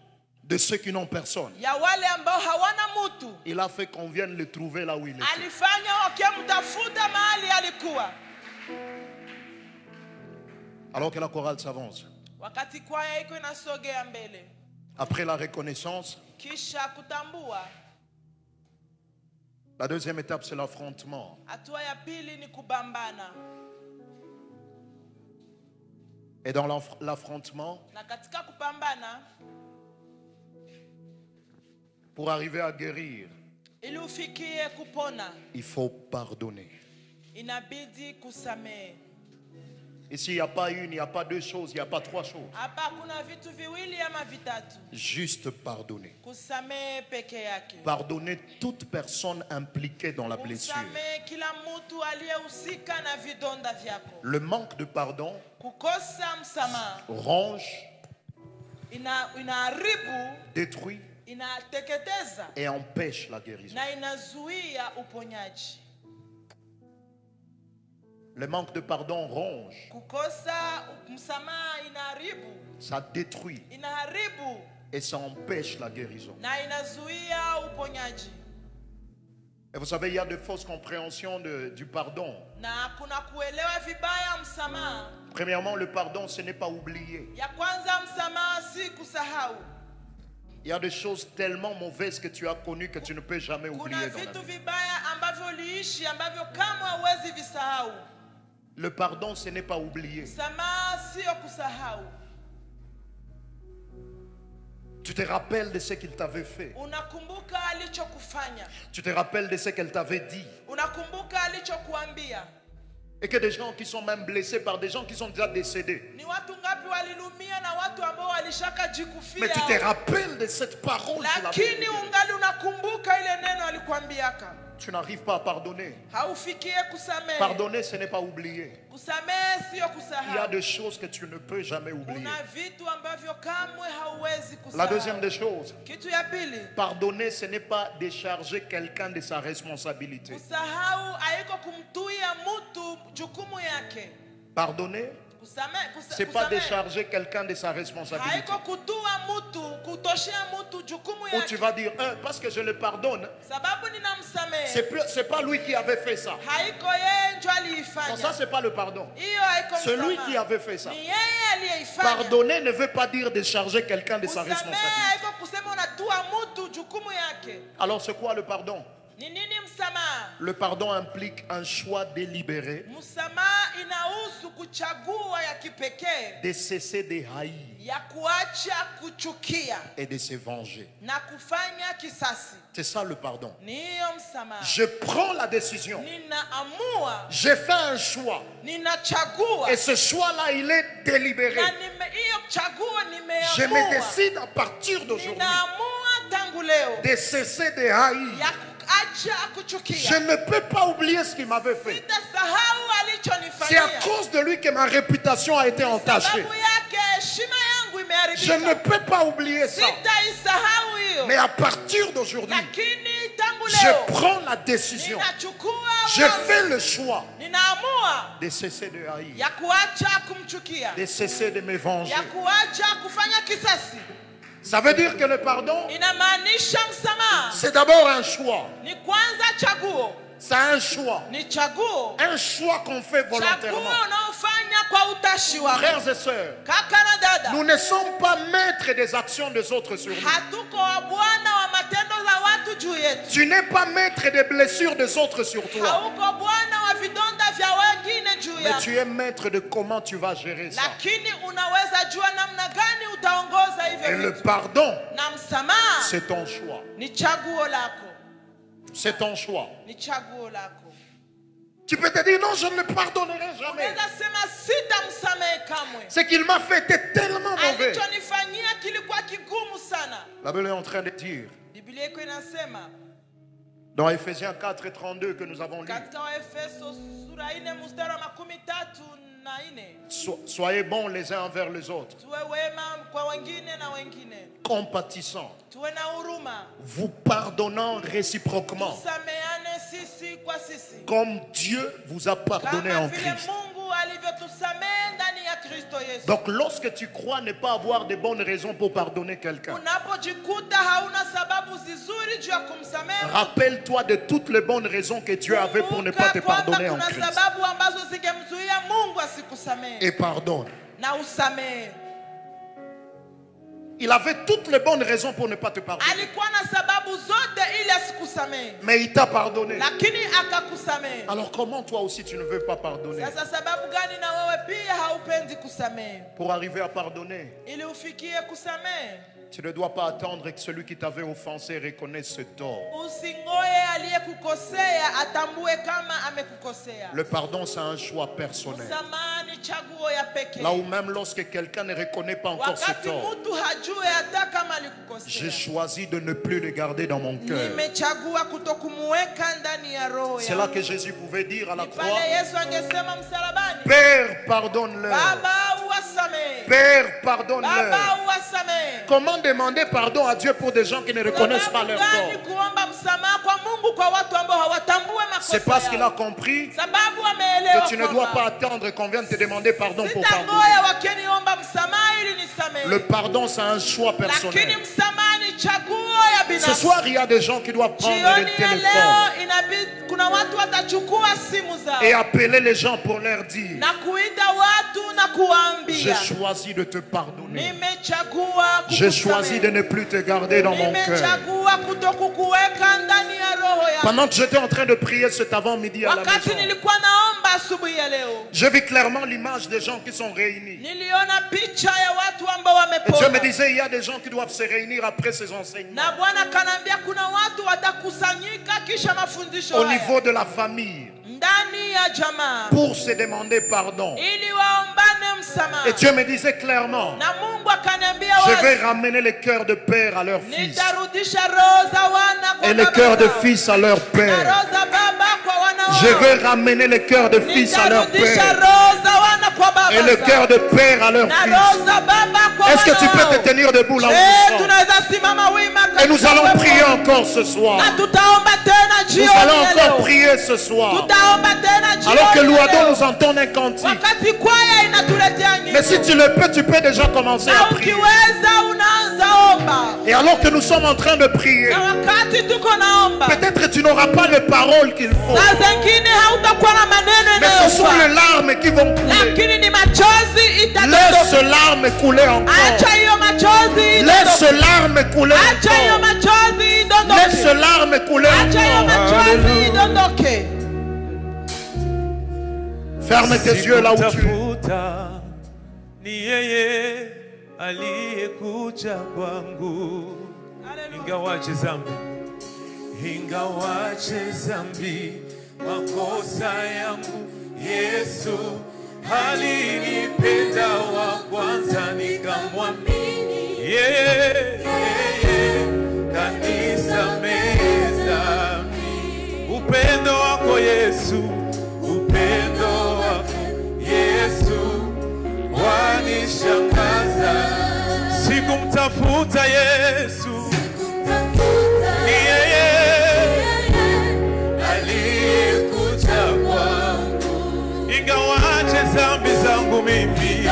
de ceux qui n'ont personne, ya wale ambao hawana mutu, il a fait qu'on vienne le trouver là où il était. alifanya wakimtafuta mahali alikuwa. Alors que la chorale s'avance. Wakati kwaya iko inasogea mbele, Après la reconnaissance, kisha kutambua, la deuxième étape, c'est l'affrontement. hatua ya pili ni kubambana. Et dans l'affrontement, Na katika kupambana, pour arriver à guérir, ili ufikie kupona, il faut pardonner. inabidi kusamehe. Ici, il n'y a pas une, il n'y a pas deux choses, il n'y a pas trois choses. Hapa kuna vitu viwili ama vitatu. Juste pardonner. Kusamehe peke yake. Pardonner toute personne impliquée dans la blessure. Kusamehe kila mtu aliyehusika na vidonda vyako. Le manque de pardon Kukosa msamaha ronge, inaharibu, détruit inateketeza et empêche la guérison. na inazuia uponyaji. Le manque de pardon ronge, Kukosa msamaha inaharibu, ça détruit inaharibu et ça empêche la guérison. na inazuia uponyaji. Et vous savez, il y a de fausses compréhensions du pardon. Na kuna kuelewa vibaya msamaha. Premièrement, le pardon, ce n'est pas oublier. Ya kwanza msamaha si kusahau. Il y a des choses tellement mauvaises que tu as connues que tu ne peux jamais oublier Kuna dans la vitu vie. vibaya ambavyo uliishi ambavyo kama huwezi visahau. Le pardon, ce n'est pas oublier. Msamaha sio kusahau. Tu te rappelles de ce qu'il t'avait fait. Unakumbuka alichokufanya. Tu te rappelles de ce qu'elle t'avait dit. Unakumbuka alichokuambia. Et que des gens qui sont même blessés par des gens qui sont déjà décédés. Ni watu ngapi walilumia na watu ambao walishaka jikufia. Mais tu te rappelles de cette parole qu'il avait Lakini dit. ungali unakumbuka ile neno alikwambiaka. Tu n'arrives pas à pardonner. Haufikie kusamehe. Pardonner, ce n'est pas oublier. Kusamehe sio Il y a kusahau. des choses que tu ne peux jamais oublier. Kuna vitu ambavyo kamwe hauwezi kusahau. La deuxième des choses, Kitu ya pili, pardonner, ce n'est pas décharger quelqu'un de sa responsabilité. kusahau haiko kumtuia mtu jukumu yake. Pardonner, c'est pas décharger quelqu'un de sa responsabilité. Haiko kutua mtu, kutoshea mtu jukumu Ou tu yake. vas dire, parce que je le pardonne, Sababu ninamsamehe. c'est pas lui qui avait fait ça. Haiko yeye ndio Non, aliifanya. ça c'est pas le pardon. Hiyo haiko Celui msamaha. qui avait fait ça. Ni yeye aliyeifanya. Pardonner ne veut pas dire décharger quelqu'un de sa Kusamehe responsabilité. haiko kusema unatua mtu jukumu yake. Alors c'est quoi le pardon? Ni nini msamaha? Le pardon implique un choix délibéré Msamaha inahusu kuchagua ya kipekee de cesser de haïr ya kuacha kuchukia et de se venger. na kufanya kisasi. C'est ça le pardon. Ni hiyo msamaha. Je prends la décision. Ninaamua, J'ai fait un choix. ninachagua. Et ce choix-là, il est délibéré. Na hiyo chaguo Je me nimeamua. décide à partir d'aujourd'hui Ninaamua tangu leo de cesser de haïr. ya kuacha Je kuchukia. ne peux pas oublier ce qu'il m'avait fait. Sitasahau C'est à alichonifanyia. cause de lui que ma réputation a été entachée. Sababu yake heshima yangu Je ne imeharibika. peux pas oublier ça. Sitaisahau hiyo. Mais à partir d'aujourd'hui, Lakini tangu je leo prends la décision. ninachukua Je uamuzi. fais le choix Ninaamua de cesser de haïr, ya kuacha kumchukia, de cesser de me venger. ya kuacha kufanya kisasi. Ça veut dire que le pardon, Inamaanisha msamaha c'est d'abord un choix. ni kwanza chaguo, C'est un choix. ni chaguo, Un choix qu'on fait chaguo volontairement. unaofanya kwa utashi wako. Frères et sœurs, Kaka na dada, nous ne sommes pas maîtres des actions des autres sur nous. hatuko wabwana wa matendo za watu juu yetu. Tu n'es pas maître des blessures des autres sur toi. Hauko bwana wa vidonda vya wengine juu Mais yako. tu es maître de comment tu vas gérer ça. Lakini unaweza jua namna gani utaongoza Et hivyo le vitu. pardon, Na msamaha c'est ton choix. ni chaguo lako, C'est ton choix. ni chaguo lako. Tu peux te dire non, je ne le pardonnerai jamais. Unaweza sema sitamsamehe kamwe. Ce qu'il m'a fait était tellement mauvais. Alichonifanyia kilikuwa kigumu sana. La Bible est en train de dire Biblia iko inasema dans Ephésiens 4 et 32 que nous avons lu, katika Waefeso sura 4 mstari wa 13 soyez bons les uns envers les autres, tuwe wema kwa wengine na wengine, compatissants, tuwe na huruma, vous pardonnant réciproquement, tusameane sisi kwa sisi comme Dieu vous a pardonné kama en vile Christ. Mungu alivyotusamehe ndani ya Kristo Yesu. Donc lorsque tu crois ne pas avoir de bonnes raisons pour pardonner quelqu'un, Unapojikuta hauna sababu zizuri juu ya kumsamehe, rappelle-toi de toutes les bonnes raisons que Dieu avait pour ne pas te kumbuka kwamba pardonner en kuna Christ. sababu ambazo zingemzuia Mungu asikusamehe, Et pardonne. na usamehe. Il avait toutes les bonnes raisons pour ne pas te pardonner. Alikuwa na sababu zote ili asikusamehe, Mais il t'a pardonné. lakini akakusamehe. Alors comment toi aussi tu ne veux pas pardonner? Sasa sababu gani na wewe pia haupendi kusamehe? Pour arriver à pardonner, Ili ufikie kusamehe, Tu ne dois pas attendre que celui qui t'avait offensé reconnaisse ce tort. Usingoe aliyekukosea atambue kama amekukosea. Le pardon, c'est un choix personnel. Msamaha ni chaguo ya pekee. Là où même lorsque quelqu'un ne reconnaît pas encore ce Wakati tort, mtu hajue hata kama alikukosea. j'ai choisi de ne plus le garder dans mon cœur. Nimechagua kutokumuweka ndani ya roho C'est yangu. là que Jésus pouvait dire à la Ni croix, pale Yesu angesema msalabani, Père, pardonne-leur. Baba uwasamehe. Père, pardonne-leur. Baba uwasamehe. Comment demander pardon à Dieu pour des gens qui ne reconnaissent pas leur Sababu gani tort? kuomba msamaha kwa Mungu kwa watu ambao hawatambue makosa C'est parce qu'il yao? a compris Sababu ameelewa que tu ne dois kwamba pas attendre qu'on vienne te demander pardon pour pardonner. sitangoya wakiniomba msamaha ili nisamehe. Le pardon, c'est un choix Lakini personnel. msamaha ni chaguo ya binafsi. Ce soir, il y a des gens qui doivent prendre le Jioni ya téléphone leo inabidi kuna watu watachukua simu zao et appeler les gens pour leur dire, na kuita watu na j'ai kuwaambia, choisi de te pardonner. nimechagua J'ai choisi de kukusamehe. ne plus te garder dans mon cœur. Nimechagua kutokukuweka ndani ya roho yangu. Pendant que j'étais en train de prier cet avant-midi à la Wakati maison, nilikuwa naomba asubuhi ya leo, j'ai vu clairement l'image des gens qui sont réunis. niliona picha ya watu ambao Et Dieu me wamepona. disait, il y a des gens qui doivent se réunir après ces enseignements. Na Bwana kanambia kuna watu watakusanyika kisha mafundisho Au haya niveau de la famille, ndani ya jamaa pour se demander pardon. ili waombane msamaha. Et Dieu me disait clairement, Na Mungu akaniambia je wazi, vais ramener le cœur de père à leur fils nitarudisha roho za wana kwa et le baba cœur de zao, fils à leur na père. roho za baba kwa wana Je wao. vais ramener le cœur de fils à leur Nitarudisha père roho za wana kwa baba et le zao, cœur de père à leur na fils. roho za baba kwa Est-ce que wana tu peux wao. te tenir debout là où Je, tu sens? tunaweza simama wima Et nous katika allons uwepo. prier encore ce soir. Na tutaomba tena Nous jioni allons ya encore leo. prier ce soir. Tutaomba tena jioni Alors que ya Louado leo. nous entende un cantique. Wakati kwaya inatuletea nyimbo. Mais si tu le peux, tu peux déjà commencer Na à prier. ukiweza unaanza omba. Et alors que nous sommes en train de prier, Na wakati tuko naomba, peut-être tu n'auras pas les paroles qu'il faut. saa zingine hautakuwa na maneno Mais ce sont yanayofaa, les larmes qui vont couler. lakini ni machozi Laisse itadondoka. ces larmes couler Acha encore. hiyo machozi Laisse ces idondoke. larmes couler Acha hiyo encore. machozi Laisse idondoke. ces larmes couler Acha hiyo encore. machozi idondoke. Ferme tes yeux là où tu es. Sikutafuta, ni yeye aliyekuja kwangu. Ingawaje zambi makosa yangu, Yesu alinipenda wa kwanza, nikamwamini yeye kanisamehe dhambi. Upendo wako Yesu, upendo wako Yesu wanishangaza. Sikumtafuta Yesu, ni yeye aliyekuja kwangu. Ingawaje dhambi zangu mimi,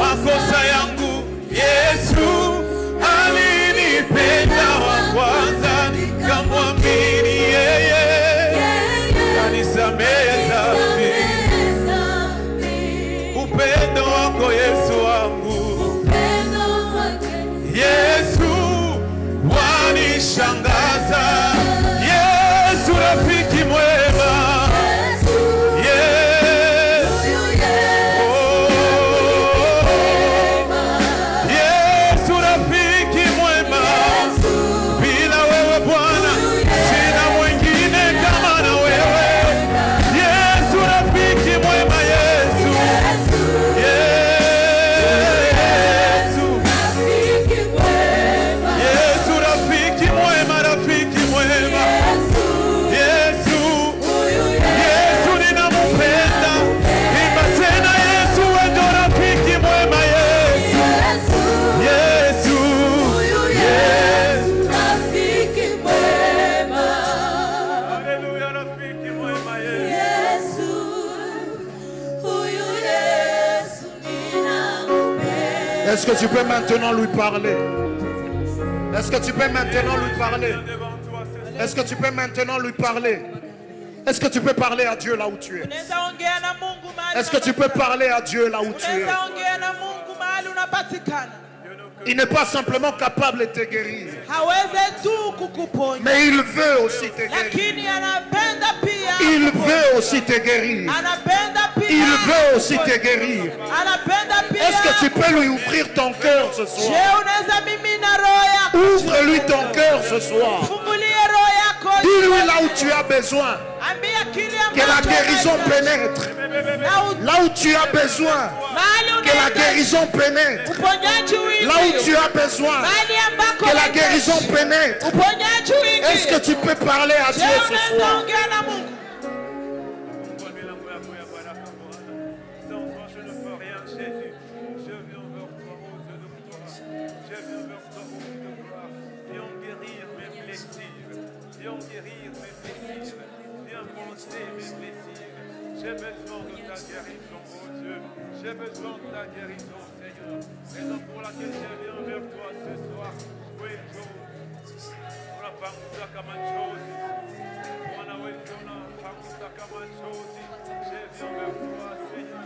makosa yangu, Yesu alinipenda wa kwanza, nikamwamini yeye kanisamehe dhambi. Upendo wako Yesu wangu, Yesu wanishangaza. Yesu rafiki mwema, Yesu, Yesu rafiki mwema. Bila wewe Bwana sina mwingine kama na wewe. Yesu rafiki mwema, Yesu, Yesu rafiki mwema, rafiki mwema. Yesu, Yesu ninampenda. Imba tena, Yesu wewe ndo rafiki mwema. Yesu, Yesu, Yesu. Haleluya, rafiki mwema Yesu. Est-ce que tu peux maintenant lui parler? Est-ce que tu peux maintenant lui parler? Est-ce que tu peux maintenant lui parler? Est-ce que tu peux parler à Dieu là où tu es? Unaweza ongea na Mungu mahali Est-ce que tu peux parler à Dieu là où tu es? Unaweza ongea na Mungu mahali unapatikana. Il n'est pas simplement capable de te guérir, hawezi tu kukuponya, mais il veut aussi te guérir. lakini anapenda pia Il kukuponya. veut aussi te guérir. Anapenda pia Il veut aussi kukuponya. te guérir. Anapenda pia. Est-ce que tu peux lui ouvrir ton cœur ce Je soir? unaweza mimina roho yako. Ouvre-lui ton cœur ce soir. Fungulie roho yako. Dis-lui là où tu as besoin. Ambia kile Que la ambacho guérison unahitaji. pénètre. Na Là où tu as besoin. mahali Que la unahitaji. guérison pénètre. Uponyaji uingie. Là où tu as besoin. Mahali ambako Que la unahitaji. guérison pénètre. Uponyaji uingie. Est-ce que tu peux parler à Je Dieu ce unaweza soir? ongea na Mungu. Sans toi, je ne peux rien, Jésus. Je viens vers toi, ô Dieu de gloire. Je viens vers toi, ô Dieu de gloire. Viens guérir mes blessures. Viens guérir mes blessures. Viens penser mes blessures. J'ai besoin de ta guérison, ô Dieu. J'ai besoin de ta guérison, Seigneur. Raison pour laquelle je viens vers toi ce soir. Oui, Dieu. Unapanguza kama njozi. Bwana wetu unapanguza kama njozi. Je viens vers toi, Seigneur.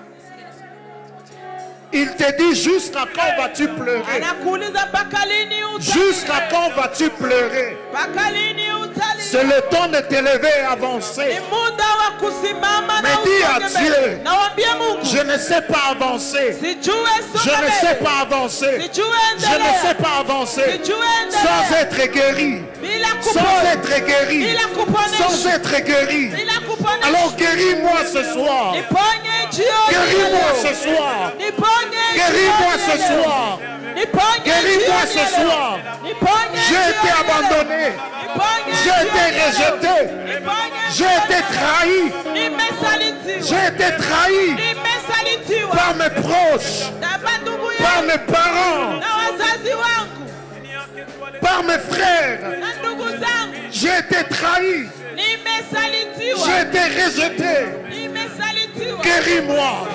Il te dit jusqu'à quand vas-tu pleurer? Anakuuliza mpaka lini utalia? Jusqu'à quand vas-tu pleurer? Mpaka lini utalia? C'est le temps de t'élever et avancer. Ni muda wa kusimama na Mais dis à usonge Dieu, mbele. Nawaambia Mungu, Je ne sais pas avancer. sijue Je songa ne sais mbele. pas avancer. Sijue Je ne endelea. sais pas avancer Sijue sans endelea. être guéri. Bila Sans kuponya. être guéri. Bila kuponesha. Sans être guéri. Bila kuponesha. Alors guéris-moi ce soir. Niponye jioni. Guéris-moi ce soir. Niponye Guéris-moi jioni ce ya leo. soir. Niponye Guéris-moi jioni ce ya leo. soir. Niponye J'ai jioni été ya leo. abandonné. Niponye J'ai été jioni ya leo. rejeté. Niponye J'ai jioni été ya leo. trahi. Nimesalitiwa. J'ai été trahi Nimesalitiwa. par mes proches, Na bandugu par yangu. mes parents, Na wazazi wangu. par mes frères. Na ndugu zangu. J'ai été trahi. Nimesalitiwa. J'ai été rejeté. Nimesalitiwa. Guéris-moi.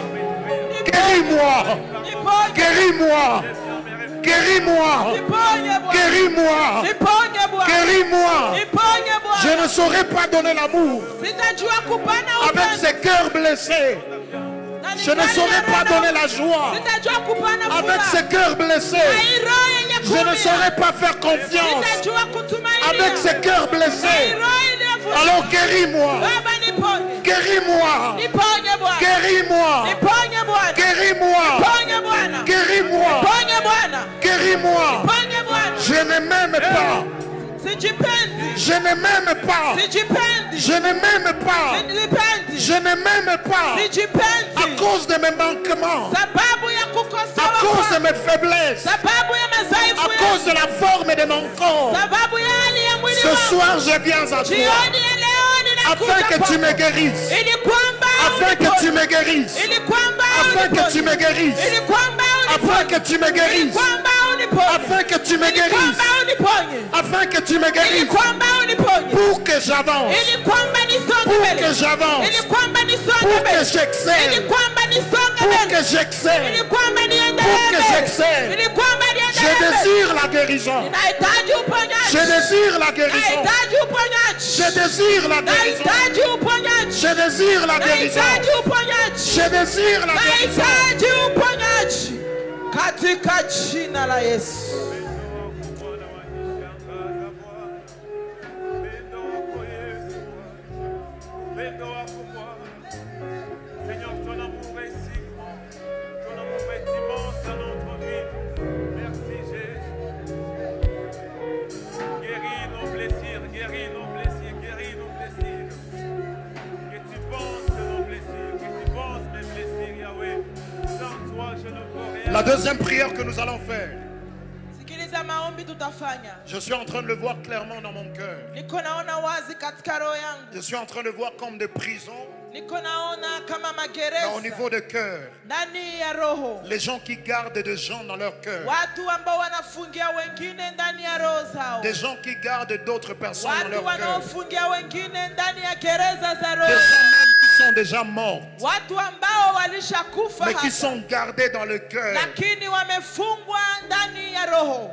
Guéris-moi. Niponye. Guéris-moi. Guéris-moi. Niponye Bwana. Guéris-moi. Niponye Bwana. Guéris-moi. Niponye Bwana. Je ne saurais pas donner l'amour Sitajua kupana avec upendo. ces cœurs blessés. Na Je ne saurais pas donner la joie Sitajua kupana avec furaha. ces cœurs blessés. Na hii roho yenye Je ne kuumia. saurais pas faire confiance Sitajua kutumainia. avec ces cœurs Na hii blessés. roho iliyovunjika. Alors guéris-moi. Baba niponye. Guéris-moi. Niponye Bwana. Guéris-moi. Niponye Bwana. Guéris-moi. Niponye Bwana. Guéris-moi. Niponye Bwana. Guéris-moi. Niponye Bwana. Je ne m'aime pas. Sijipendi. Je ne m'aime pas. Sijipendi. Je ne m'aime pas. Sijipendi. Je ne m'aime pas. Sijipendi. À cause de mes manquements. Sababu ya À kukosewa cause de kwangu. mes faiblesses. Sababu ya madhaifu À cause de yangu. la forme de mon corps. Sababu ya hali ya mwili Ce wangu. soir, je viens à toi. Jioni ya leo ninakuja Afin que tu kwako. me guérisses. Ili kwamba Afin que tu uniponye. me guérisses. Ili kwamba Afin que tu me uniponye. guérisses. Ili kwamba Afin uniponye. que tu me Ili guérisses. kwamba uniponye. Afin que tu me Ili guérisses. kwamba uniponye. Afin que tu me Ili guérisses. kwamba uniponye. Pour que j'avance. Ili kwamba nisonge Pour mbele. que j'avance. Ili kwamba nisonge Pour que mbele. j'excelle. Ili kwamba nisonge Pour mbele. que j'excelle. Ili kwamba niendelee Pour que mbele. j'excelle. Ili kwamba Je niendelee mbele. désire la guérison. Nahitaji uponyaji. Je désire la guérison. Nahitaji uponyaji. Je désire la guérison. Nahitaji uponyaji. Je désire la guérison. Nahitaji uponyaji. Je désire la guérison. Nahitaji uponyaji. Katika jina la Yesu. Seigneur, ton amour est si grand, ton amour est immense dans notre vie. Merci Jésus. Guéris nos blessures, guéris nos blessures, guéris nos blessures. Que tu penses de nos blessures, que tu penses mes blessures, Yahweh. Sans toi, je ne peux rien. La deuxième prière que nous allons faire, Sikiliza maombi tutafanya. je suis en train de le voir clairement dans mon cœur. Niko naona wazi katika roho yangu. Je suis en train de voir comme des prisons, Niko naona kama mais au magereza niveau de cœur. ndani ya roho. Les gens qui gardent des gens dans leur cœur. Watu ambao wanafungia wengine ndani ya roho zao. Des gens qui gardent d'autres personnes dans Watu leur cœur. wanaofungia wengine ndani ya gereza za Des roho. gens même qui sont déjà morts, Watu ambao walishakufa mais qui hapa, sont gardés dans le cœur. lakini wamefungwa ndani ya roho.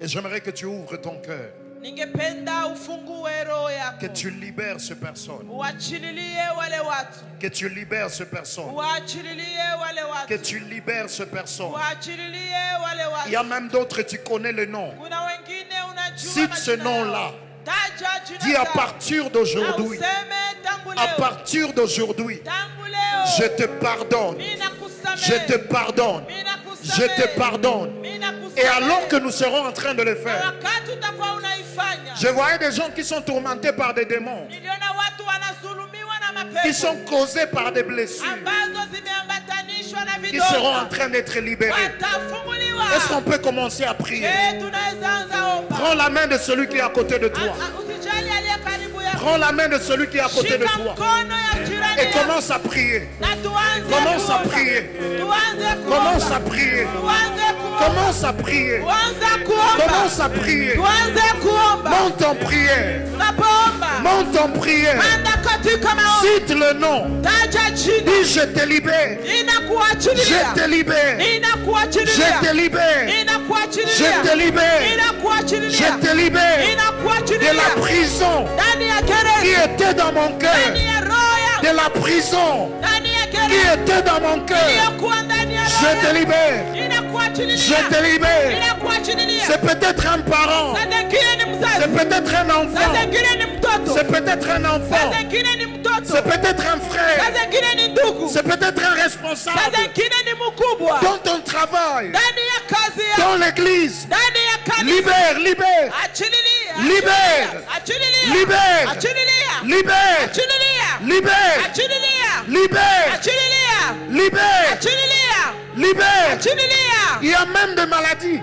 Et j'aimerais que tu ouvres ton cœur. ningependa ufungue roho yako. Que tu libères ces personnes. Uachililie wale watu. Que tu libères ces personnes. Uachililie wale watu. Que tu libères ces personnes. Uachililie wale watu. Il y a même d'autres, tu connais le nom. Kuna wengine unajua Cite ce majina yao. nom-là. Taja jina Dis à zao. partir d'aujourd'hui. Na useme tangu À leo. partir d'aujourd'hui. Tangu leo. Je te pardonne. Mina kusamehe. Je te pardonne. Mina Je kusamehe. te pardonne. Mina kusamehe. Et alors que nous serons en train de le Na faire, wakati utakuwa unaifanya. je voyais des gens qui sont tourmentés par des démons, Niliona watu wanazulumiwa na qui mapepo. sont causés par des blessures, Ambazo zimeambatanishwa na qui seront en vidonda. train d'être libérés. Watafunguliwa. Est-ce qu'on peut commencer à prier? Je, tunaweza anza omba. Prends la main de celui qui est à côté de toi. Usijali aliye karibu yako. Prends la main de celui qui est à côté de Shika toi. mkono ya jirani Et yako. commence à prier. Na tuanze Commence à kuomba. prier. Tuanze kuomba. Commence à prier. Tuanze kuomba. Commence à prier. Tuanze kuomba. Commence à prier. Tuanze kuomba. Monte en prière. Tunapoomba. Monte en prière. Panda katika maombi. Cite le nom. Taja jina. Dis je te libère. Inakuachilia. Je te libère. Inakuachilia. Je te libère. Inakuachilia. Je te libère. Inakuachilia. Je te libère de Inakuachilia. la prison Ndani ya qui gereza. était dans mon cœur. Ndani ya roho yako. De la prison Ndani ya qui gereza. était dans mon cœur. Iliyokuwa ndani ya roho Je te yako. libère. Inakuachilia. Je te libère. Inakuachilia. C'est peut-être un parent. Saa zingine ni mzazi. C'est peut-être un Saa enfant. zingine ni mtoto. C'est peut-être un Saa enfant. zingine ni mtoto. C'est peut-être un Saa frère. zingine ni ndugu. C'est peut-être un Saa responsable. zingine ni mkubwa. Dans ton travail. Ndani ya kazi yako. Dans l'église. Ndani ya kanisa. Libère, libère. Achililia. Libère. Achililia. Libère. Achililia. Libère. Achililia. Libère. Achililia. Libère. Achililia. Libère. Achililia. Libère. Achililia. Il y a même des maladies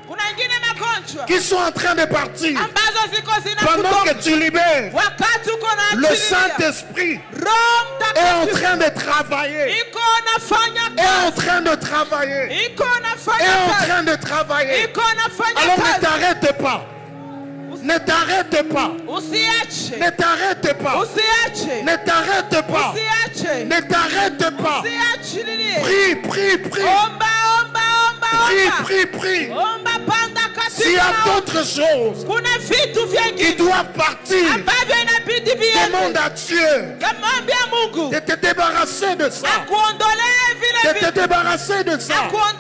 Kuna ingine magonjwa qui sont en train de partir. ambazo ziko Pendant zinakutoka. que tu libères, Wakati uko na le achilia. Saint-Esprit Roho est en Mtakatifu train de travailler. iko nafanya Est en kazi. train de travailler. Iko Est nafanya en kazi. train de travailler. Iko nafanya Alors ne kazi. t'arrête pas. Ne t'arrête pas. Usiache. Ne t'arrête pas. Usiache. Ne t'arrête pas. Usiache. Ne t'arrête pas. Usiachililie. Prie, prie, prie. Omba, omba, omba, Prie, omba. prie, prie. Omba panda S'il y katika a maombi. d'autres choses Kuna vitu qui vingi doivent partir, ambavyo inabidi demande viende. à Dieu Kamwambia Mungu de te débarrasser de ça. akuondolee vile De te vitu. débarrasser de ça. Akuondolee